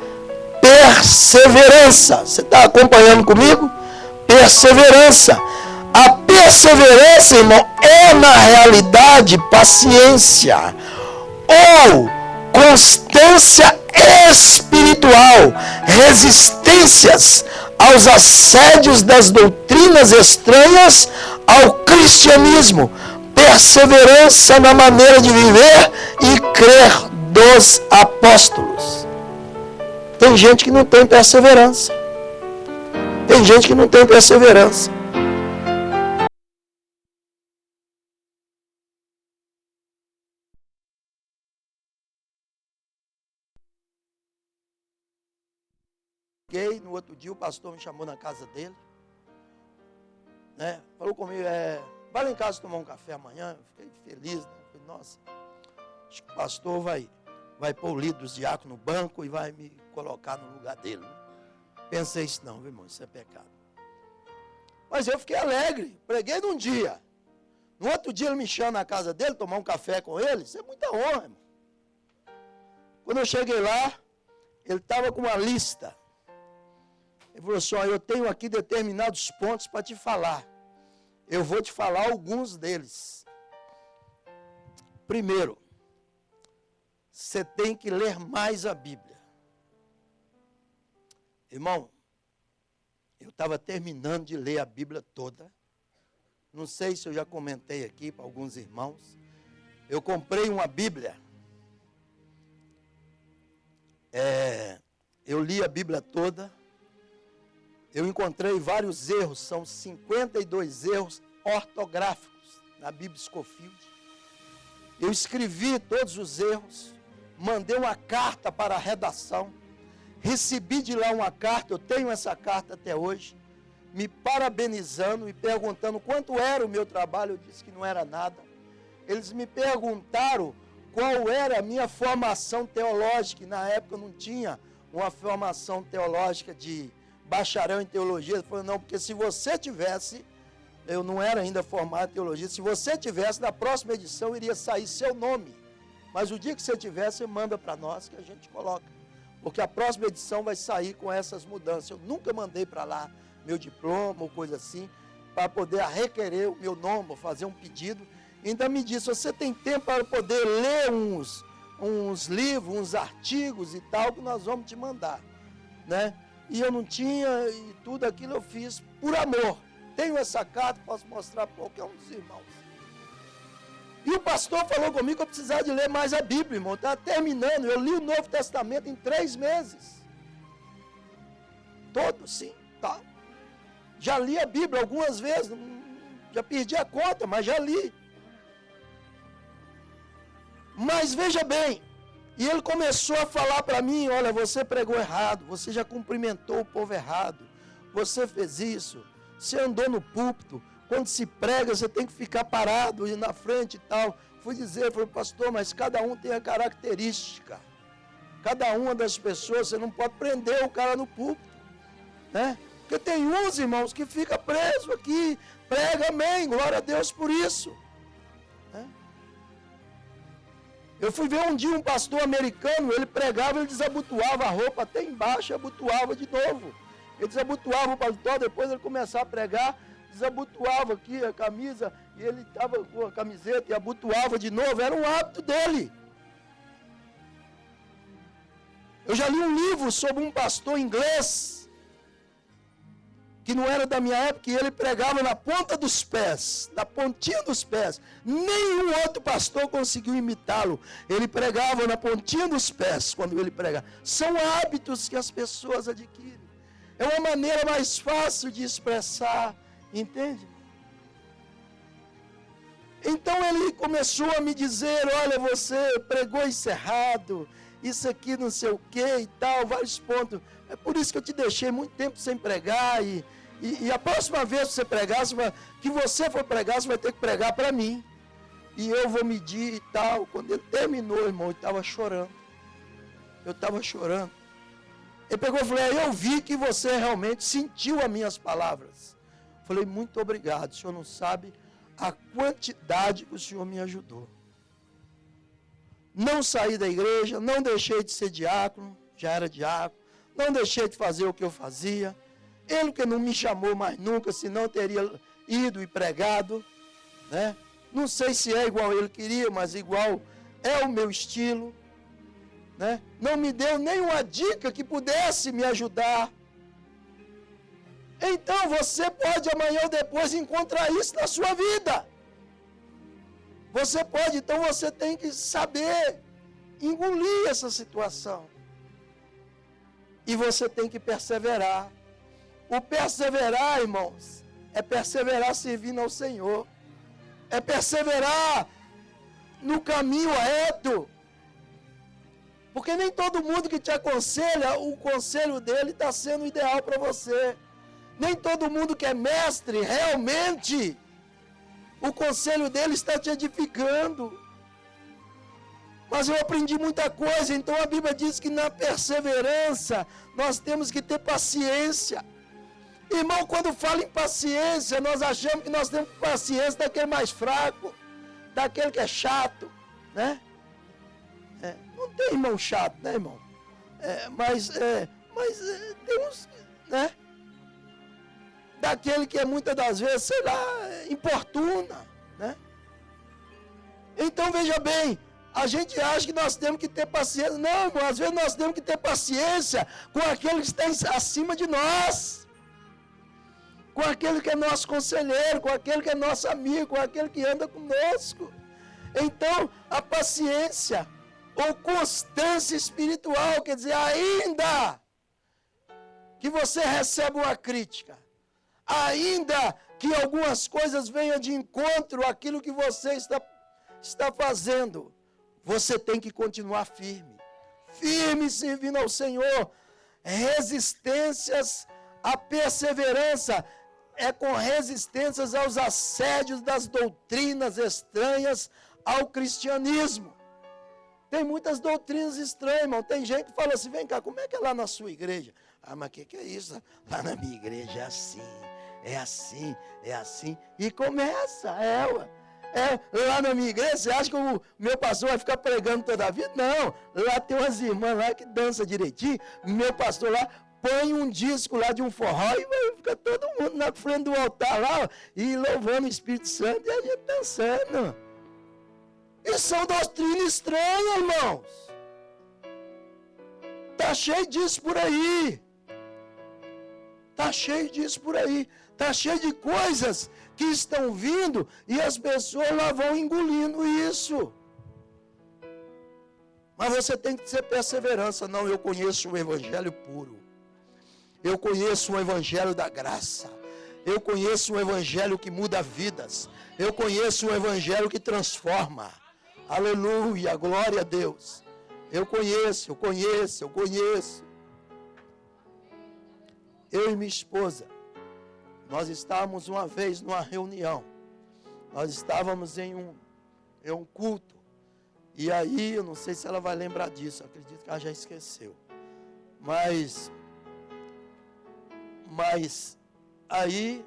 perseverança. Você está acompanhando comigo? Perseverança. A perseverança, irmão, é na realidade paciência ou constância espiritual, resistências aos assédios das doutrinas estranhas ao cristianismo, perseverança na maneira de viver e crer dos apóstolos. Tem gente que não tem perseverança. Tem gente que não tem perseverança. No outro dia o pastor me chamou na casa dele, né? Falou comigo, vai lá em casa tomar um café amanhã. Eu fiquei feliz, né? Falei, nossa, acho que o pastor vai pôr o líder dos diáconos no banco e vai me colocar no lugar dele, né? Pensei isso não, viu, irmão, isso é pecado. Mas eu fiquei alegre, preguei num dia. No outro dia ele me chama na casa dele, tomar um café com ele. Isso é muita honra, irmão. Quando eu cheguei lá, ele estava com uma lista. Ele falou assim, ó, eu tenho aqui determinados pontos para te falar. Eu vou te falar alguns deles. Primeiro, você tem que ler mais a Bíblia. Irmão, eu estava terminando de ler a Bíblia toda. Não sei se eu já comentei aqui para alguns irmãos. Eu comprei uma Bíblia. Eu li a Bíblia toda. Eu encontrei vários erros. São 52 erros ortográficos na Bíblia Scofield. Eu escrevi todos os erros. Mandei uma carta para a redação. Recebi de lá uma carta. Eu tenho essa carta até hoje. Me parabenizando e perguntando quanto era o meu trabalho. Eu disse que não era nada. Eles me perguntaram qual era a minha formação teológica. E na época eu não tinha uma formação teológica de bacharel em teologia. Ele falou, não, porque se você tivesse, eu não era ainda formado em teologia, se você tivesse, na próxima edição iria sair seu nome. Mas o dia que você tiver, você manda para nós que a gente coloca. Porque a próxima edição vai sair com essas mudanças. Eu nunca mandei para lá meu diploma ou coisa assim, para poder requerer o meu nome, fazer um pedido. Ainda me disse, você tem tempo para poder ler uns livros, uns artigos e tal, que nós vamos te mandar, né? E eu não tinha, e tudo aquilo eu fiz por amor. Tenho essa carta, posso mostrar para qualquer um dos irmãos. E o pastor falou comigo que eu precisava de ler mais a Bíblia, irmão. Estava terminando, eu li o Novo Testamento em 3 meses. Todo, sim, tá. Já li a Bíblia algumas vezes, já perdi a conta, mas já li. Mas veja bem, e ele começou a falar para mim, olha, você pregou errado, você já cumprimentou o povo errado, você fez isso, você andou no púlpito, quando se prega você tem que ficar parado e na frente e tal. Fui dizer, falei, pastor, mas cada um tem a característica, cada uma das pessoas, você não pode prender o cara no púlpito, né? Porque tem uns, irmãos, que fica preso aqui, prega, amém, glória a Deus por isso, né? Eu fui ver um dia um pastor americano, ele pregava, ele desabotoava a roupa até embaixo e abotoava de novo. Ele desabotoava o paletó, depois ele começava a pregar, desabotoava aqui a camisa, e ele estava com a camiseta e abotoava de novo, era um hábito dele. Eu já li um livro sobre um pastor inglês, que não era da minha época, e ele pregava na ponta dos pés, na pontinha dos pés. Nenhum outro pastor conseguiu imitá-lo. Ele pregava na pontinha dos pés quando ele pregava. São hábitos que as pessoas adquirem. É uma maneira mais fácil de expressar, entende? Então ele começou a me dizer, olha, você pregou isso errado, isso aqui não sei o que e tal, vários pontos. É por isso que eu te deixei muito tempo sem pregar e a próxima vez que você pregar, que você for pregar, você vai ter que pregar para mim. E eu vou medir e tal. Quando ele terminou, irmão, eu estava chorando. Eu estava chorando. Ele pegou e falou, eu vi que você realmente sentiu as minhas palavras. Falei, muito obrigado. O senhor não sabe a quantidade que o senhor me ajudou. Não saí da igreja, não deixei de ser diácono, já era diácono. Não deixei de fazer o que eu fazia. Ele que não me chamou mais nunca, senão eu teria ido e pregado, né? Não sei se é igual ele queria, mas igual é o meu estilo, né? Não me deu nenhuma dica que pudesse me ajudar. Então você pode amanhã ou depois encontrar isso na sua vida. Você pode, então você tem que saber engolir essa situação. E você tem que perseverar. O perseverar, irmãos, é perseverar servindo ao Senhor. É perseverar no caminho reto. Porque nem todo mundo que te aconselha, o conselho dele está sendo ideal para você. Nem todo mundo que é mestre, realmente, o conselho dele está te edificando. Mas eu aprendi muita coisa, então a Bíblia diz que na perseverança nós temos que ter paciência. Irmão, quando fala em paciência, nós achamos que nós temos paciência daquele mais fraco, daquele que é chato, né? Não tem irmão chato, né, irmão? Mas tem uns, né? Daquele que é muitas das vezes, sei lá, importuna, né? Então veja bem, a gente acha que nós temos que ter paciência. Não, irmão, às vezes nós temos que ter paciência com aquele que está acima de nós, com aquele que é nosso conselheiro, com aquele que é nosso amigo, com aquele que anda conosco. Então, a paciência ou constância espiritual, quer dizer, ainda que você receba uma crítica, ainda que algumas coisas venham de encontro àquilo que você está fazendo, você tem que continuar firme, firme servindo ao Senhor. Resistências à perseverança é com resistências aos assédios das doutrinas estranhas ao cristianismo. Tem muitas doutrinas estranhas, irmão. Tem gente que fala assim, vem cá, como é que é lá na sua igreja? Ah, mas que é isso? Lá na minha igreja é assim, é assim, é assim. E começa, lá na minha igreja, você acha que o meu pastor vai ficar pregando toda a vida? Não, lá tem umas irmãs lá que dançam direitinho. Meu pastor lá põe um disco lá de um forró e vai ficar todo mundo na frente do altar lá, ó, e louvando o Espírito Santo e a gente dançando. E são doutrinas estranhas, irmãos. Está cheio disso por aí. Está cheio disso por aí. Está cheio de coisas que estão vindo e as pessoas lá vão engolindo isso. Mas você tem que ter perseverança. Não, eu conheço o evangelho puro. Eu conheço o evangelho da graça. Eu conheço o evangelho que muda vidas. Eu conheço o evangelho que transforma. Aleluia, glória a Deus. Eu conheço. Eu e minha esposa, nós estávamos uma vez numa reunião. Nós estávamos em um culto. E aí, eu não sei se ela vai lembrar disso, acredito que ela já esqueceu. Mas aí,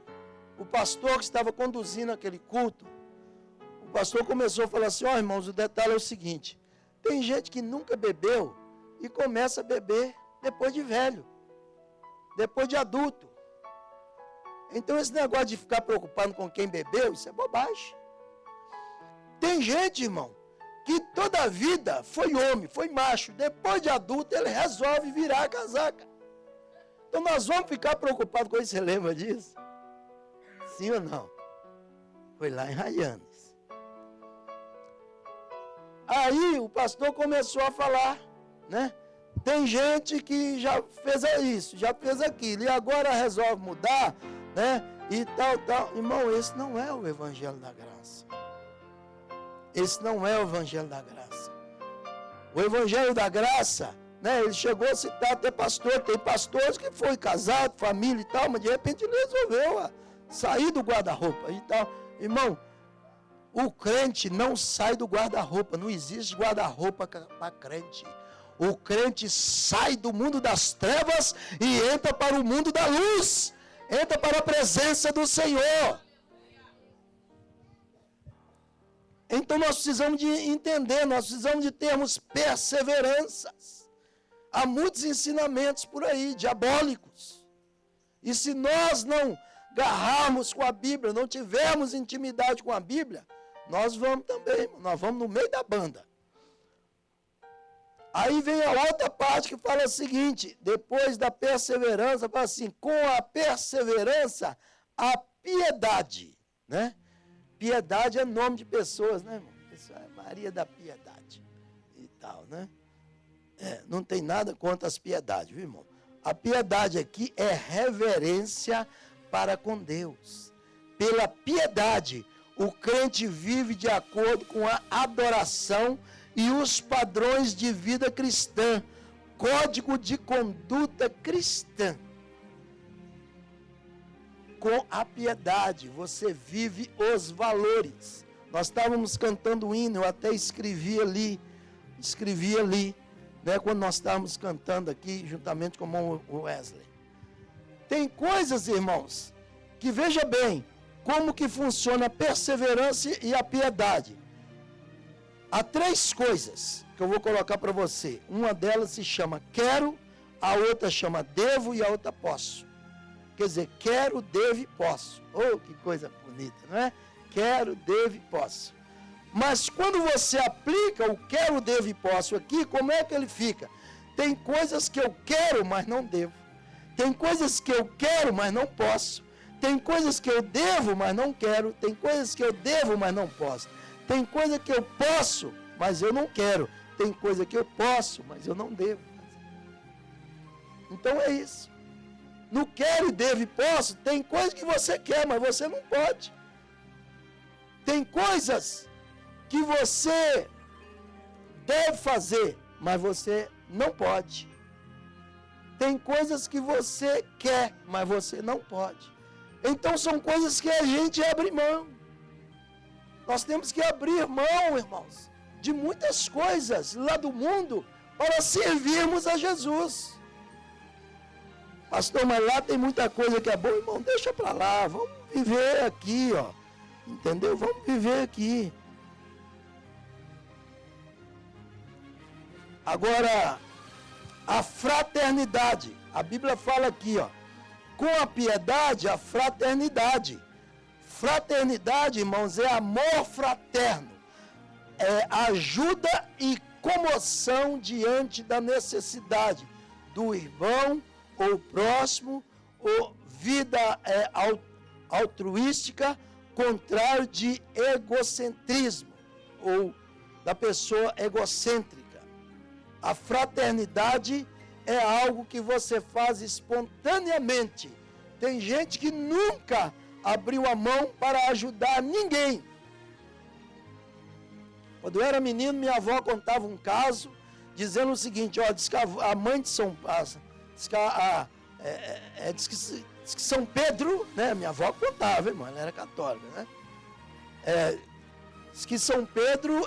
o pastor que estava conduzindo aquele culto, o pastor começou a falar assim, ó, irmãos, o detalhe é o seguinte, tem gente que nunca bebeu e começa a beber depois de velho, depois de adulto. Então esse negócio de ficar preocupado com quem bebeu, isso é bobagem. Tem gente, irmão, que toda a vida foi homem, foi macho, depois de adulto ele resolve virar a casaca. Então nós vamos ficar preocupados com isso, você lembra disso? Sim ou não? Foi lá em Raianes. Aí o pastor começou a falar, né? Tem gente que já fez isso, já fez aquilo, e agora resolve mudar, né? E tal. Irmão, esse não é o evangelho da graça. Esse não é o evangelho da graça. O evangelho da graça, né? Ele chegou a citar até pastor, tem pastores que foi casado, família e tal, mas de repente ele resolveu sair do guarda-roupa e tal. Irmão, o crente não sai do guarda-roupa, não existe guarda-roupa para crente. O crente sai do mundo das trevas e entra para o mundo da luz, entra para a presença do Senhor. Então nós precisamos de entender, nós precisamos de termos perseveranças. Há muitos ensinamentos por aí, diabólicos. E se nós não agarrarmos com a Bíblia, não tivermos intimidade com a Bíblia, nós vamos também, nós vamos no meio da banda. Aí vem a outra parte que fala o seguinte, depois da perseverança, fala assim, com a perseverança, a piedade, né? Piedade é nome de pessoas, né, irmão? Pessoa é Maria da Piedade e tal, né? Não tem nada contra as piedades, viu, irmão? A piedade aqui é reverência para com Deus. Pela piedade, o crente vive de acordo com a adoração e os padrões de vida cristã, código de conduta cristã. Com a piedade, você vive os valores. Nós estávamos cantando o hino, eu até escrevi ali, né, quando nós estávamos cantando aqui, juntamente com o Wesley. Tem coisas, irmãos, que veja bem como que funciona a perseverança e a piedade. Há 3 coisas que eu vou colocar para você. Uma delas se chama quero, a outra chama devo e a outra posso. Quer dizer, quero, devo e posso. Oh, que coisa bonita, não é? Quero, devo e posso. Mas quando você aplica o quero, devo e posso aqui, como é que ele fica? Tem coisas que eu quero, mas não devo. Tem coisas que eu quero, mas não posso. Tem coisas que eu devo, mas não quero. Tem coisas que eu devo, mas não posso. Tem coisa que eu posso, mas eu não quero. Tem coisa que eu posso, mas eu não devo. Então é isso. No quero, devo e posso, tem coisa que você quer, mas você não pode. Tem coisas que você deve fazer, mas você não pode. Tem coisas que você quer, mas você não pode. Então são coisas que a gente abre mão. Nós temos que abrir mão, irmãos, de muitas coisas lá do mundo para servirmos a Jesus. Pastor, mas lá tem muita coisa que é boa, irmão, deixa para lá, vamos viver aqui, ó. Entendeu? Vamos viver aqui. Agora, a fraternidade. A Bíblia fala aqui, ó. Com a piedade, a fraternidade. Fraternidade, irmãos, é amor fraterno. É ajuda e comoção diante da necessidade do irmão ou próximo, ou vida altruística, contrário de egocentrismo, ou da pessoa egocêntrica. A fraternidade é algo que você faz espontaneamente. Tem gente que nunca abriu a mão para ajudar ninguém. Quando eu era menino, minha avó contava um caso, dizendo o seguinte, ó, diz que a mãe de São diz que São Pedro, né? Minha avó contava, irmão, ela era católica, né? Diz que São Pedro,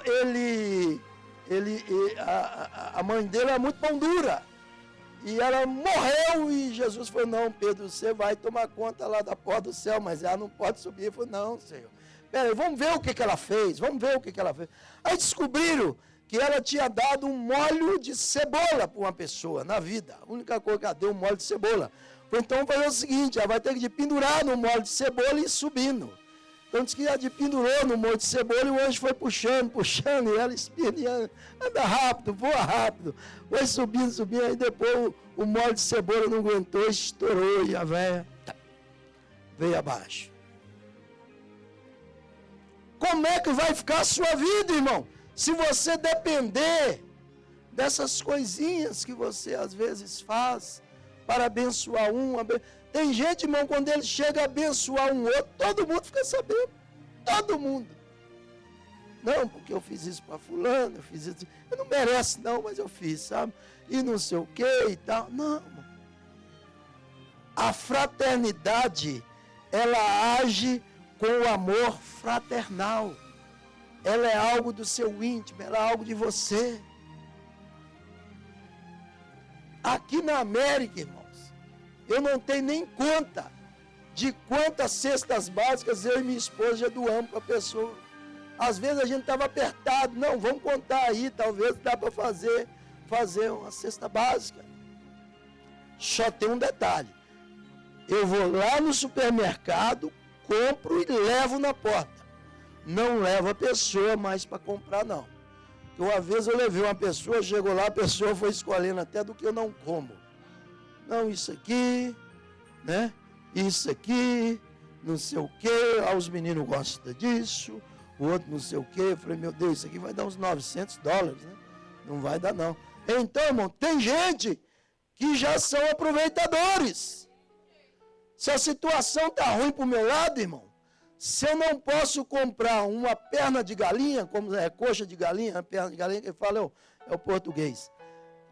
a mãe dele era muito pão dura. E ela morreu e Jesus falou, não, Pedro, você vai tomar conta lá da porta do céu, mas ela não pode subir. Ele falou, não, Senhor. Peraí, vamos ver o que ela fez, Aí descobriram que ela tinha dado um molho de cebola para uma pessoa na vida. A única coisa que ela deu, um molho de cebola. Então vamos fazer o seguinte, ela vai ter que pendurar no molho de cebola e ir subindo. Então diz que ela pendurou no molho de cebola e o anjo foi puxando, e ela espinhando, anda rápido, voa rápido. Foi subindo, aí depois o molho de cebola não aguentou, estourou e a véia veio abaixo. Como é que vai ficar a sua vida, irmão? Se você depender dessas coisinhas que você às vezes faz para abençoar um. Tem gente, irmão, quando ele chega a abençoar um outro, todo mundo fica sabendo. Todo mundo. Não, porque eu fiz isso para fulano, eu fiz isso. Eu não mereço não, mas eu fiz, sabe? E não sei o que e tal. Não, irmão. A fraternidade, ela age com o amor fraternal. Ela é algo do seu íntimo, ela é algo de você. Aqui na América, irmãos, eu não tenho nem conta de quantas cestas básicas eu e minha esposa já doamos para a pessoa. Às vezes a gente estava apertado, não, vamos contar aí, talvez dá para fazer uma cesta básica. Só tem um detalhe, eu vou lá no supermercado, compro e levo na porta. Não levo a pessoa mais para comprar, não. Uma vez eu levei uma pessoa, chegou lá, a pessoa foi escolhendo até do que eu não como. Não, isso aqui, né? Isso aqui, não sei o que. Ah, os meninos gostam disso, o outro não sei o que. Eu falei, meu Deus, isso aqui vai dar uns $900, né? Não vai dar, não. Então, irmão, tem gente que já são aproveitadores. Se a situação está ruim para o meu lado, irmão, se eu não posso comprar uma perna de galinha, como é coxa de galinha, a perna de galinha que fala é o português.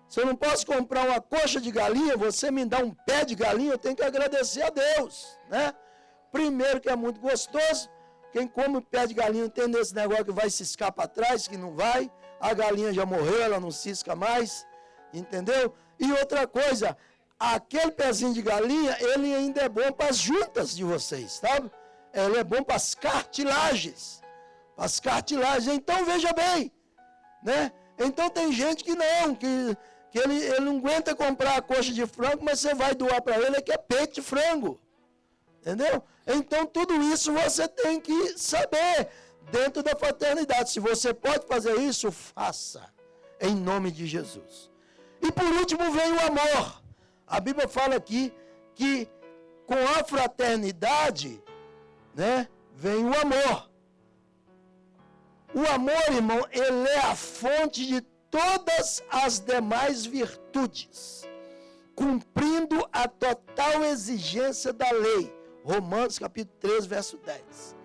Se eu não posso comprar uma coxa de galinha, você me dá um pé de galinha, eu tenho que agradecer a Deus, né? Primeiro que é muito gostoso, quem come o pé de galinha entende esse negócio que vai ciscar para trás, que não vai, a galinha já morreu, ela não cisca mais, entendeu? E outra coisa, aquele pezinho de galinha, ele ainda é bom para as juntas de vocês, sabe? Ele é bom para as cartilagens. Para as cartilagens. Então, veja bem, né? Então, tem gente que não, que ele não aguenta comprar a coxa de frango, mas você vai doar para ele que é peito de frango. Entendeu? Então, tudo isso você tem que saber dentro da fraternidade. Se você pode fazer isso, faça. Em nome de Jesus. E por último vem o amor. A Bíblia fala aqui que com a fraternidade, né, vem o amor. O amor, irmão, ele é a fonte de todas as demais virtudes, cumprindo a total exigência da lei. Romanos capítulo 3, verso 10.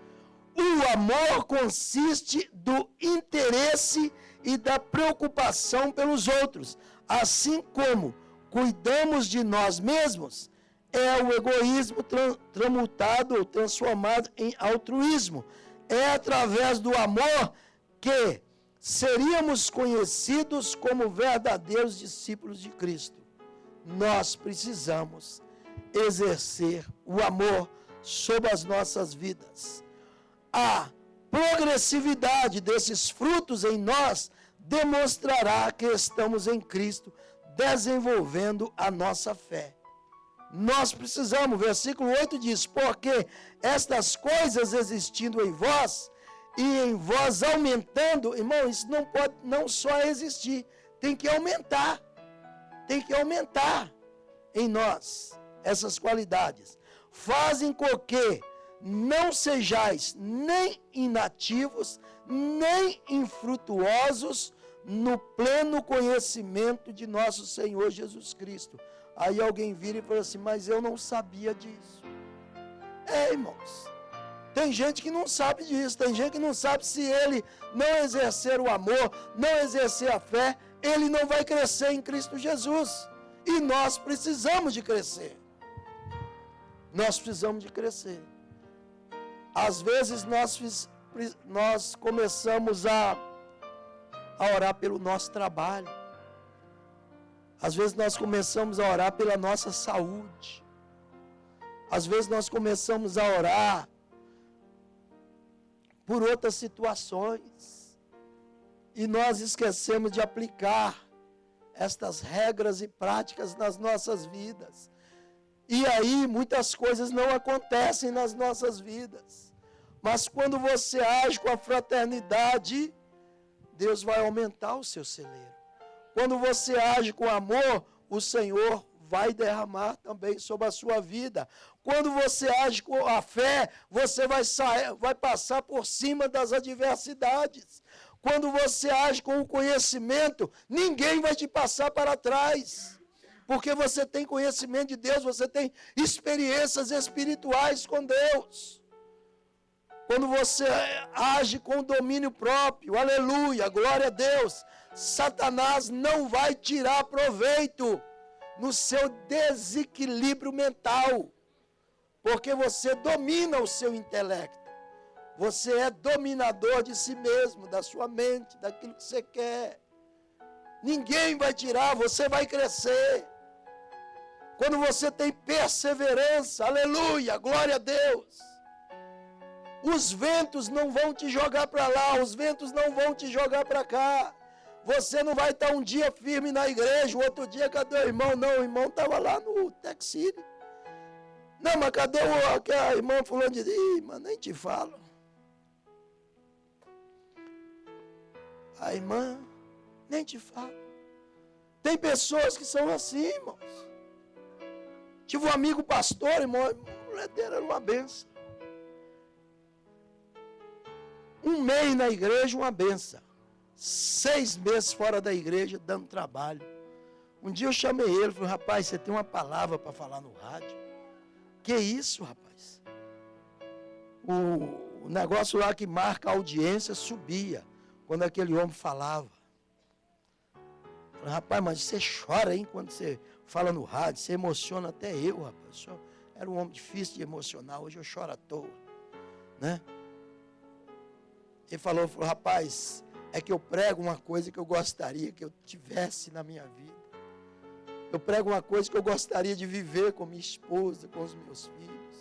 O amor consiste do interesse e da preocupação pelos outros, assim como cuidamos de nós mesmos, é o egoísmo transmutado ou transformado em altruísmo. É através do amor que seríamos conhecidos como verdadeiros discípulos de Cristo. Nós precisamos exercer o amor sobre as nossas vidas. A progressividade desses frutos em nós demonstrará que estamos em Cristo, desenvolvendo a nossa fé. Nós precisamos, versículo 8 diz, porque estas coisas existindo em vós, e em vós aumentando, irmão, isso não pode não só existir, tem que aumentar em nós essas qualidades. Fazem com que não sejais nem inativos, nem infrutuosos no pleno conhecimento de nosso Senhor Jesus Cristo. Aí alguém vira e fala assim, mas eu não sabia disso. Irmãos, tem gente que não sabe disso, tem gente que não sabe se ele não exercer o amor, não exercer a fé, ele não vai crescer em Cristo Jesus. E nós precisamos de crescer. Nós precisamos de crescer. Às vezes nós começamos a orar pelo nosso trabalho. Às vezes nós começamos a orar pela nossa saúde. Às vezes nós começamos a orar por outras situações. E nós esquecemos de aplicar estas regras e práticas nas nossas vidas. E aí muitas coisas não acontecem nas nossas vidas. Mas quando você age com a fraternidade, Deus vai aumentar o seu celeiro. Quando você age com amor, o Senhor vai derramar também sobre a sua vida. Quando você age com a fé, você vai passar por cima das adversidades. Quando você age com o conhecimento, ninguém vai te passar para trás. Porque você tem conhecimento de Deus, você tem experiências espirituais com Deus. Quando você age com domínio próprio, aleluia, glória a Deus, Satanás não vai tirar proveito no seu desequilíbrio mental, porque você domina o seu intelecto, você é dominador de si mesmo, da sua mente, daquilo que você quer. Ninguém vai tirar, você vai crescer. Quando você tem perseverança, aleluia, glória a Deus. Os ventos não vão te jogar para lá, os ventos não vão te jogar para cá. Você não vai estar um dia firme na igreja, o outro dia, cadê o irmão? Não, o irmão estava lá no Tech City. Não, mas cadê a irmã fulano de... Ih, mas nem te falo. A irmã, nem te falo. Tem pessoas que são assim, irmãos. Tive um amigo pastor, irmão, a mulher dele era uma benção. Um mês na igreja, uma benção. 6 meses fora da igreja, dando trabalho. Um dia eu chamei ele, falei, rapaz, você tem uma palavra para falar no rádio? Que isso, rapaz? O negócio lá que marca a audiência subia, quando aquele homem falava. Falei, rapaz, mas você chora, hein, quando você fala no rádio, você emociona até eu, rapaz. Eu era um homem difícil de emocionar, hoje eu choro à toa, né? Ele falou, rapaz, é que eu prego uma coisa que eu gostaria que eu tivesse na minha vida. Eu prego uma coisa que eu gostaria de viver com minha esposa, com os meus filhos.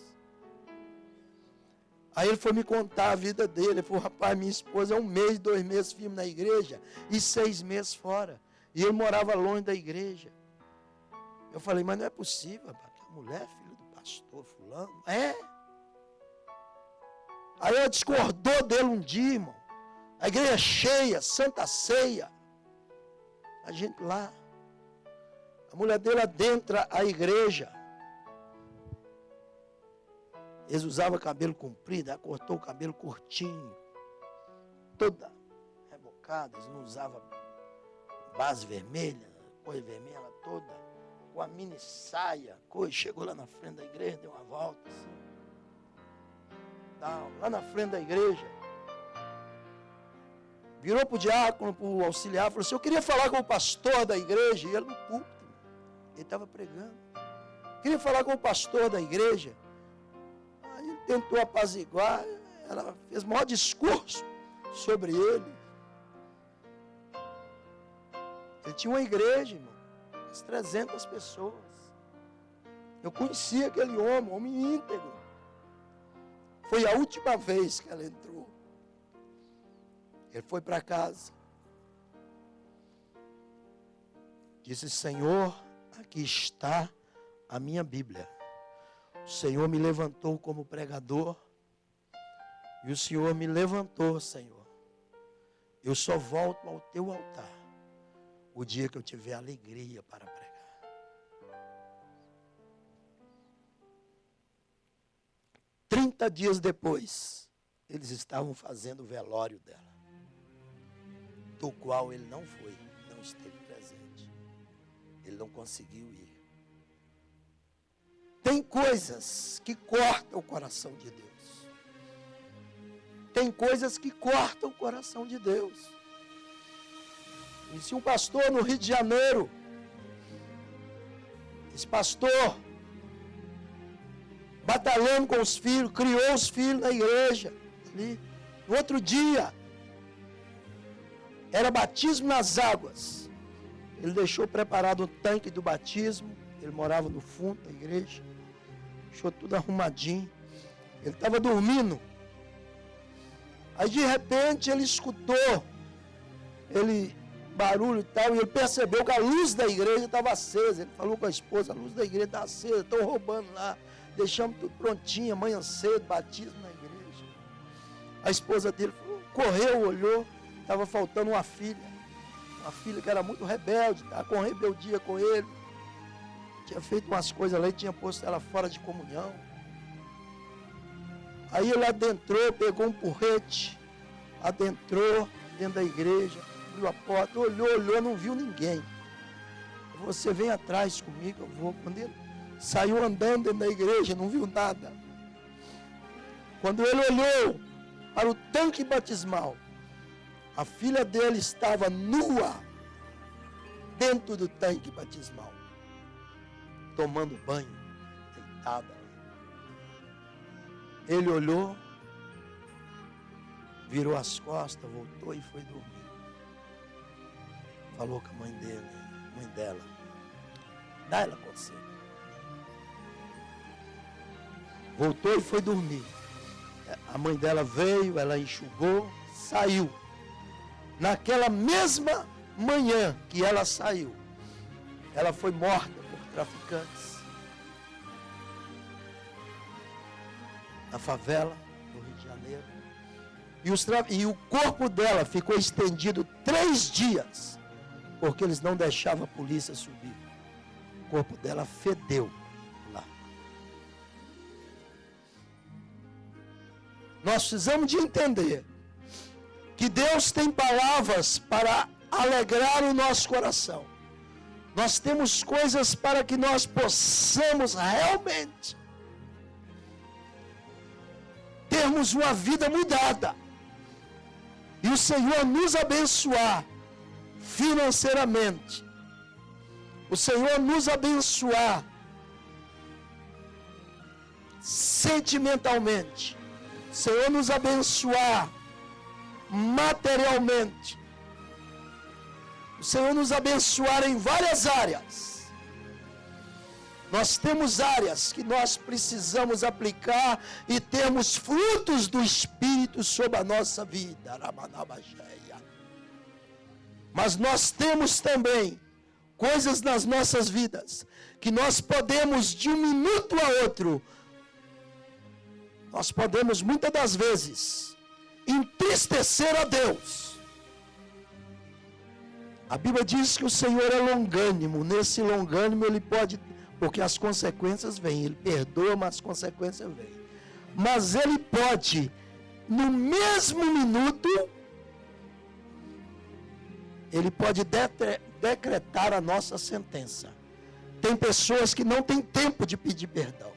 Aí ele foi me contar a vida dele. Ele falou, rapaz, minha esposa é 1 mês, 2 meses firme na igreja e 6 meses fora. E ele morava longe da igreja. Eu falei, mas não é possível, rapaz, que a mulher é filha do pastor fulano. É. Aí ela discordou dele um dia, irmão. A igreja cheia, santa ceia. A gente lá. A mulher dele adentra a igreja. Eles usavam cabelo comprido, ela cortou o cabelo curtinho. Toda rebocada, eles não usavam base vermelha, coisa vermelha toda. Com a mini saia, coisa. Chegou lá na frente da igreja, deu uma volta assim. Lá na frente da igreja. Virou para o diácono, para o auxiliar, falou assim, eu queria falar com o pastor da igreja. E ele no púlpito, ele estava pregando. Queria falar com o pastor da igreja. Aí ele tentou apaziguar, ela fez o maior discurso sobre ele. Ele tinha uma igreja, irmão, umas 300 pessoas. Eu conheci aquele homem íntegro. Foi a última vez que ela entrou. Ele foi para casa. Disse, Senhor, aqui está a minha Bíblia. O Senhor me levantou como pregador. E o Senhor me levantou, Senhor. Eu só volto ao teu altar o dia que eu tiver alegria para pregar. Trinta dias depois, eles estavam fazendo o velório dela, do qual ele não foi, não esteve presente. Ele não conseguiu ir. Tem coisas que cortam o coração de Deus. Tem coisas que cortam o coração de Deus. E se um pastor no Rio de Janeiro, esse pastor, batalhando com os filhos, criou os filhos na igreja, ali, no outro dia, era batismo nas águas. Ele deixou preparado o tanque do batismo. Ele morava no fundo da igreja. Deixou tudo arrumadinho. Ele estava dormindo. Aí de repente ele escutou barulho e tal. E ele percebeu que a luz da igreja estava acesa. Ele falou com a esposa, a luz da igreja está acesa. Estão roubando lá. Deixamos tudo prontinho, amanhã cedo, batismo na igreja. A esposa dele falou, correu, olhou. Estava faltando uma filha que era muito rebelde, estava com rebeldia com ele, tinha feito umas coisas lá e tinha posto ela fora de comunhão. Aí ele adentrou, pegou um porrete, adentrou dentro da igreja, abriu a porta, olhou, não viu ninguém. Você vem atrás comigo, eu vou. Quando ele saiu andando dentro da igreja, não viu nada. Quando ele olhou para o tanque batismal, a filha dele estava nua dentro do tanque batismal, tomando banho, deitada. Ele olhou, virou as costas, voltou e foi dormir. Falou com a mãe dela, dá ela conselho. Voltou e foi dormir. A mãe dela veio, ela enxugou, saiu. Naquela mesma manhã que ela saiu, ela foi morta por traficantes. Na favela do Rio de Janeiro. E o corpo dela ficou estendido 3 dias, porque eles não deixavam a polícia subir. O corpo dela fedeu lá. Nós precisamos de entender que Deus tem palavras para alegrar o nosso coração. Nós temos coisas para que nós possamos realmente termos uma vida mudada. E o Senhor nos abençoar financeiramente. O Senhor nos abençoar sentimentalmente. O Senhor nos abençoar materialmente. O Senhor nos abençoar em várias áreas. Nós temos áreas que nós precisamos aplicar e termos frutos do Espírito sobre a nossa vida. Mas nós temos também coisas nas nossas vidas que nós podemos, de um minuto a outro, nós podemos muitas das vezes entristecer a Deus. A Bíblia diz que o Senhor é longânimo. Nesse longânimo ele pode, porque as consequências vêm, ele perdoa, mas as consequências vêm. Mas ele pode, no mesmo minuto, ele pode decretar a nossa sentença. Tem pessoas que não têm tempo de pedir perdão.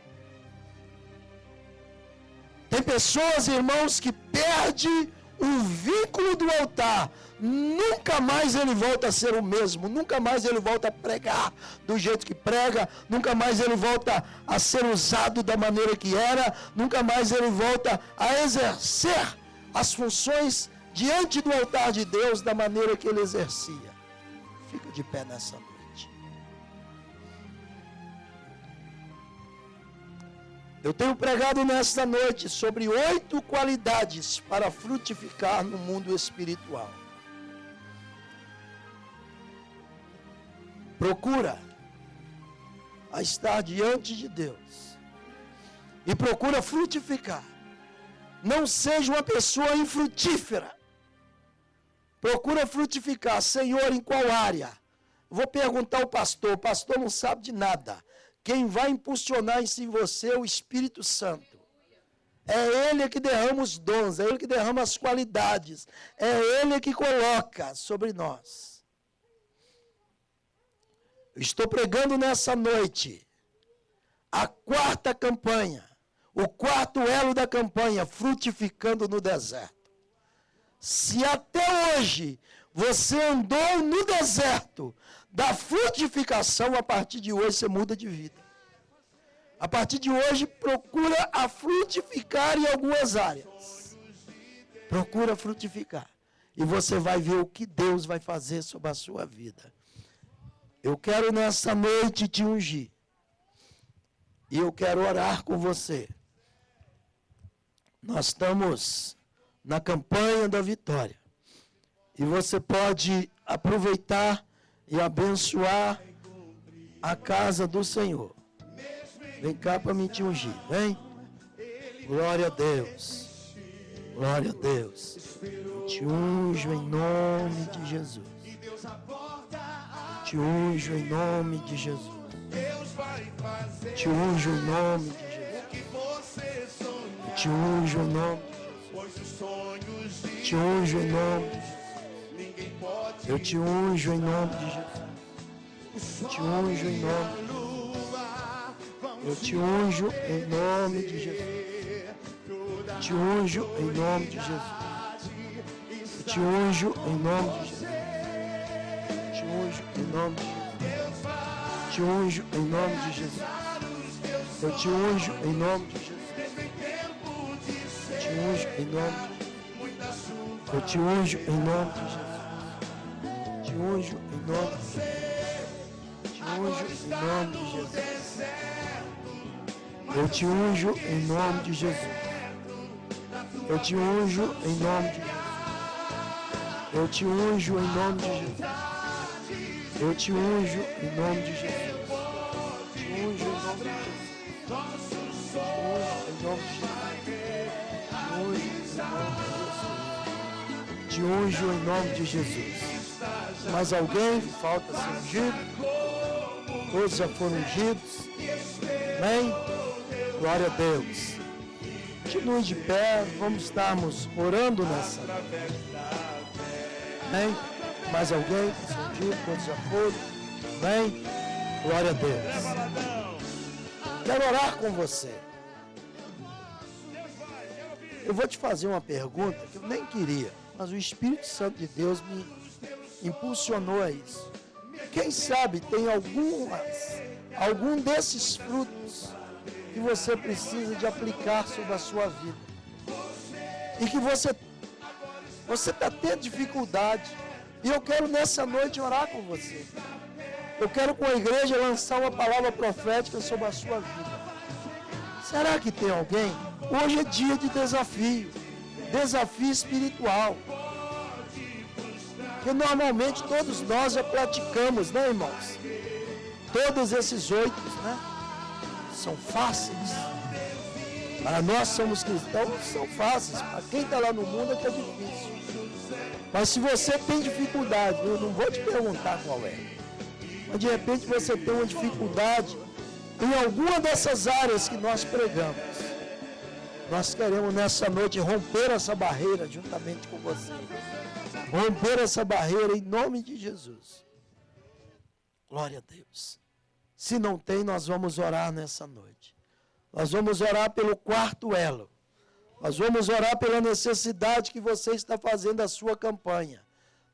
Tem pessoas, irmãos, que perdem o vínculo do altar. Nunca mais ele volta a ser o mesmo. Nunca mais ele volta a pregar do jeito que prega. Nunca mais ele volta a ser usado da maneira que era. Nunca mais ele volta a exercer as funções diante do altar de Deus da maneira que ele exercia. Fica de pé nessa noite. Eu tenho pregado nesta noite sobre 8 qualidades para frutificar no mundo espiritual. Procura a estar diante de Deus e procura frutificar. Não seja uma pessoa infrutífera. Procura frutificar. Senhor, em qual área? Vou perguntar ao pastor. O pastor não sabe de nada. Quem vai impulsionar em você é o Espírito Santo. É Ele que derrama os dons. É Ele que derrama as qualidades. É Ele que coloca sobre nós. Eu estou pregando nessa noite a 4ª campanha. O 4º elo da campanha, frutificando no deserto. Se até hoje você andou no deserto da frutificação, a partir de hoje você muda de vida. A partir de hoje procura a frutificar em algumas áreas. Procura frutificar. E você vai ver o que Deus vai fazer sobre a sua vida. Eu quero nessa noite te ungir. E eu quero orar com você. Nós estamos na campanha da vitória. E você pode aproveitar e abençoar a casa do Senhor. Vem cá para me te ungir, vem. Glória a Deus. Glória a Deus. Eu te unjo em nome de Jesus. Eu te unjo em nome de Jesus. Eu te unjo em nome de Jesus. Eu te unjo em nome de Jesus. Te unjo em nome de Jesus. Eu te unjo em nome de Jesus. Te unjo em nome de Jesus. Eu te unjo em nome de Jesus. Te unjo em nome de Jesus. Eu te unjo em nome de Jesus. Te unjo em nome de Jesus. Te unjo em nome de Jesus. Eu te unjo em nome de Jesus. Te unjo em nome de Jesus. Eu te unjo em nome de Jesus. Te unjo em nome de Jesus. Te unjo em nome de Jesus. Eu te unjo em nome de Jesus. Eu te unjo em nome de Jesus. Eu te unjo em nome de Jesus. Eu te unjo em nome de Jesus. Te unjo em nome de Jesus. Te unjo em nome de Jesus. Mas alguém falta ser ungido? Todos já foram ungidos. Amém? Glória a Deus. Continue de pé, vamos estarmos orando nessa noite. Amém? Mais alguém? Todos já foram. Amém? Glória a Deus. Quero orar com você. Eu vou te fazer uma pergunta que eu nem queria, mas o Espírito Santo de Deus me impulsionou a isso. Quem sabe tem algum desses frutos que você precisa de aplicar sobre a sua vida. E que você está tendo dificuldade. E eu quero nessa noite orar com você. Eu quero com a igreja lançar uma palavra profética sobre a sua vida. Será que tem alguém? Hoje é dia de desafio. Desafio espiritual. Que normalmente todos nós já praticamos, né, irmãos? Todos esses 8, né? São fáceis. Para nós somos cristãos, são fáceis. Para quem está lá no mundo é que é difícil. Mas se você tem dificuldade, eu não vou te perguntar qual é. Mas de repente você tem uma dificuldade em alguma dessas áreas que nós pregamos. Nós queremos nessa noite romper essa barreira juntamente com você. Romper essa barreira em nome de Jesus. Glória a Deus. Se não tem, nós vamos orar nessa noite. Nós vamos orar pelo quarto elo. Nós vamos orar pela necessidade que você está fazendo a sua campanha.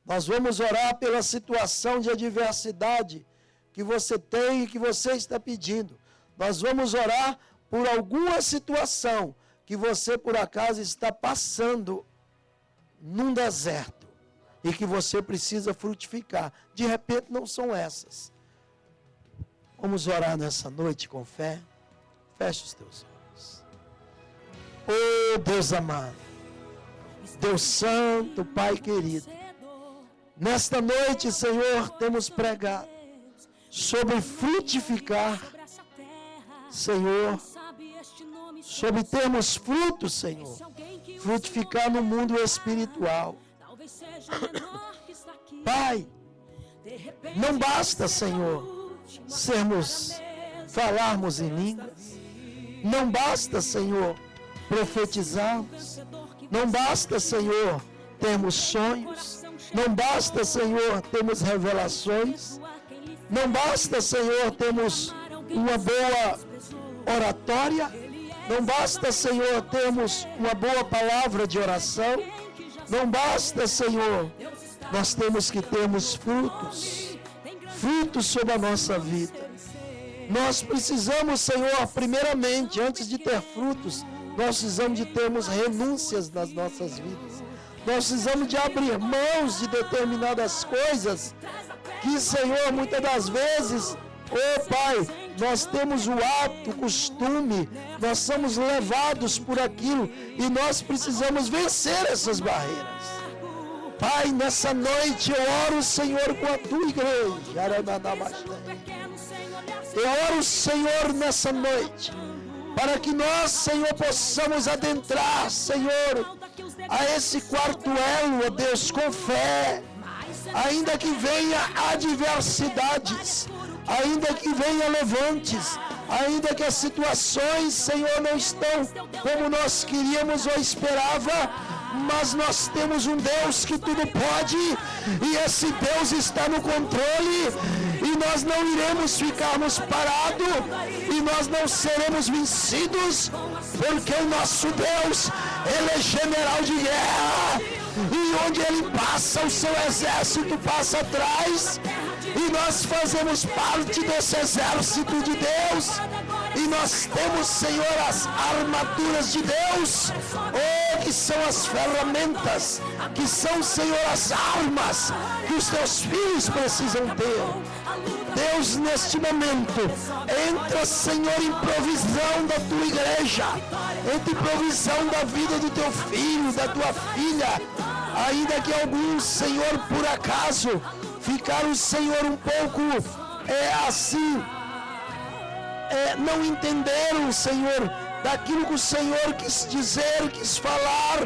Nós vamos orar pela situação de adversidade que você tem e que você está pedindo. Nós vamos orar por alguma situação que você por acaso está passando num deserto e que você precisa frutificar. De repente não são essas. Vamos orar nessa noite com fé. Feche os teus olhos. Oh Deus amado, Deus santo, Pai querido, nesta noite, Senhor, temos pregado sobre frutificar, Senhor, sobre termos frutos, Senhor, frutificar no mundo espiritual. Pai, não basta, Senhor, falarmos em línguas, não basta, Senhor, profetizarmos, não basta, Senhor, termos sonhos, não basta, Senhor, termos revelações, não basta, Senhor, termos uma boa oratória, não basta, Senhor, termos uma boa palavra de oração, não basta, Senhor, nós temos que termos frutos sobre a nossa vida. Nós precisamos, Senhor, primeiramente, antes de ter frutos, nós precisamos de termos renúncias nas nossas vidas. Nós precisamos de abrir mãos de determinadas coisas que, Senhor, muitas das vezes, oh Pai, nós temos o hábito, o costume, nós somos levados por aquilo e nós precisamos vencer essas barreiras. Pai, nessa noite eu oro, Senhor, com a tua igreja. Eu oro, Senhor, nessa noite, para que nós, Senhor, possamos adentrar, Senhor, a esse quarto elo, ó Deus, com fé, ainda que venha adversidades, ainda que venha levantes, ainda que as situações, Senhor, não estão como nós queríamos ou esperava, mas nós temos um Deus que tudo pode, e esse Deus está no controle, e nós não iremos ficarmos parados, e nós não seremos vencidos, porque o nosso Deus, Ele é general de guerra, e onde Ele passa, o seu exército passa atrás, e nós fazemos parte desse exército de Deus, e nós temos, Senhor, as armaduras de Deus, que são as ferramentas, que são, Senhor, as armas que os teus filhos precisam ter. Deus, neste momento, entra, Senhor, em provisão da tua igreja, entra em provisão da vida do teu filho, da tua filha, ainda que alguns, Senhor, por acaso, ficaram, Senhor, um pouco não entenderam, Senhor, daquilo que o Senhor quis dizer, quis falar,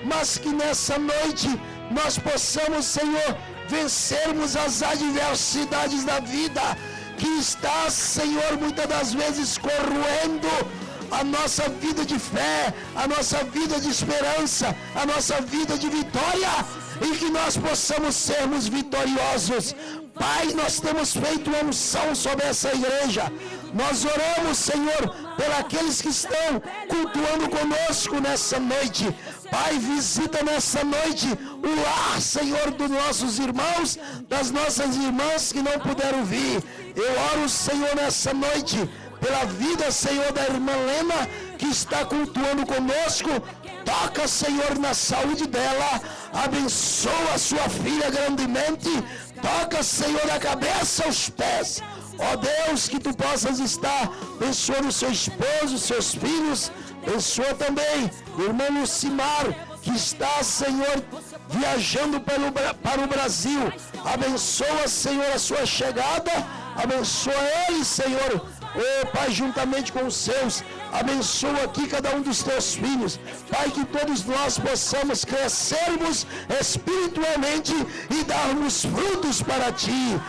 mas que nessa noite nós possamos, Senhor, vencermos as adversidades da vida que está, Senhor, muitas das vezes corroendo a nossa vida de fé, a nossa vida de esperança, a nossa vida de vitória, e que nós possamos sermos vitoriosos. Pai, nós temos feito uma unção sobre essa igreja. Nós oramos, Senhor, por aqueles que estão cultuando conosco nessa noite. Pai, visita nessa noite o lar, Senhor, dos nossos irmãos, das nossas irmãs que não puderam vir. Eu oro, Senhor, nessa noite pela vida, Senhor, da irmã Lena, que está cultuando conosco. Toca, Senhor, na saúde dela. Abençoa a sua filha grandemente. Toca, Senhor, a cabeça aos pés. Ó Deus, que tu possas estar abençoando o seu esposo, seus filhos. Abençoa também o irmão Lucimar, que está, Senhor, viajando para o Brasil. Abençoa, Senhor, a sua chegada. Abençoa ele, Senhor, Pai, juntamente com os seus. Abençoa aqui cada um dos teus filhos. Pai, que todos nós possamos crescermos espiritualmente e darmos frutos para Ti.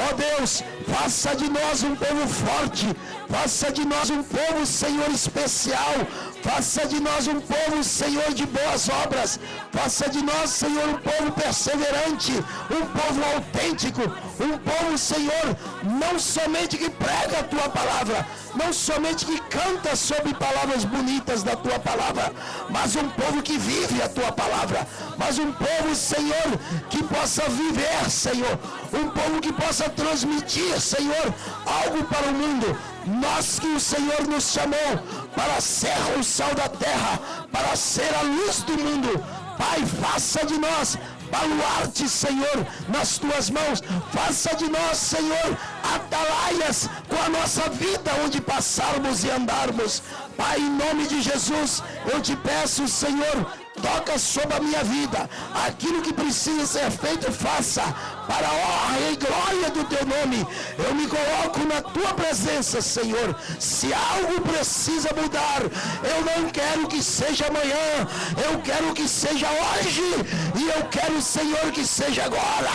Ó Deus, faça de nós um povo forte. Faça de nós um povo, Senhor, especial. Faça de nós um povo, Senhor, de boas obras. Faça de nós, Senhor, um povo perseverante. Um povo autêntico. Um povo, Senhor, não somente que prega a Tua palavra, não somente que canta sobre palavras bonitas da Tua palavra, mas um povo que vive a Tua palavra. Mas um povo, Senhor, que possa viver, Senhor. Um povo que possa transmitir, Senhor, algo para o mundo. Nós que o Senhor nos chamou para ser o sal da terra, para ser a luz do mundo. Pai, faça de nós baluarte, Senhor, nas Tuas mãos. Faça de nós, Senhor, atalaias com a nossa vida onde passarmos e andarmos. Pai, em nome de Jesus, eu te peço, Senhor, toca sobre a minha vida. Aquilo que precisa ser feito, faça para a honra e glória do Teu nome. Eu me coloco na Tua presença, Senhor. Se algo precisa mudar, eu não quero que seja amanhã, eu quero que seja hoje. E eu quero, Senhor, que seja agora,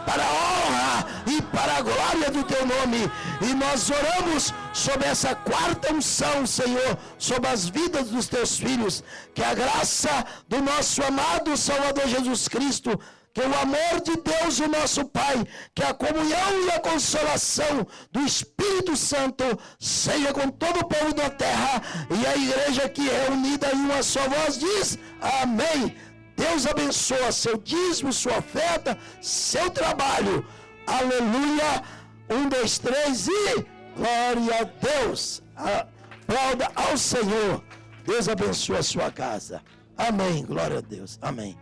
para a honra e para a glória do Teu nome. E nós oramos sobre essa quarta unção, Senhor, sobre as vidas dos Teus filhos. Que a graça do nosso amado Salvador Jesus Cristo, que o amor de Deus, o nosso Pai, que a comunhão e a consolação do Espírito Santo seja com todo o povo da terra. E a igreja que é unida em uma só voz diz amém. Deus abençoa seu dízimo, sua oferta, seu trabalho. Aleluia. 1, 2, 3 e glória a Deus. Aplauda ao Senhor. Deus abençoe a sua casa. Amém. Glória a Deus. Amém.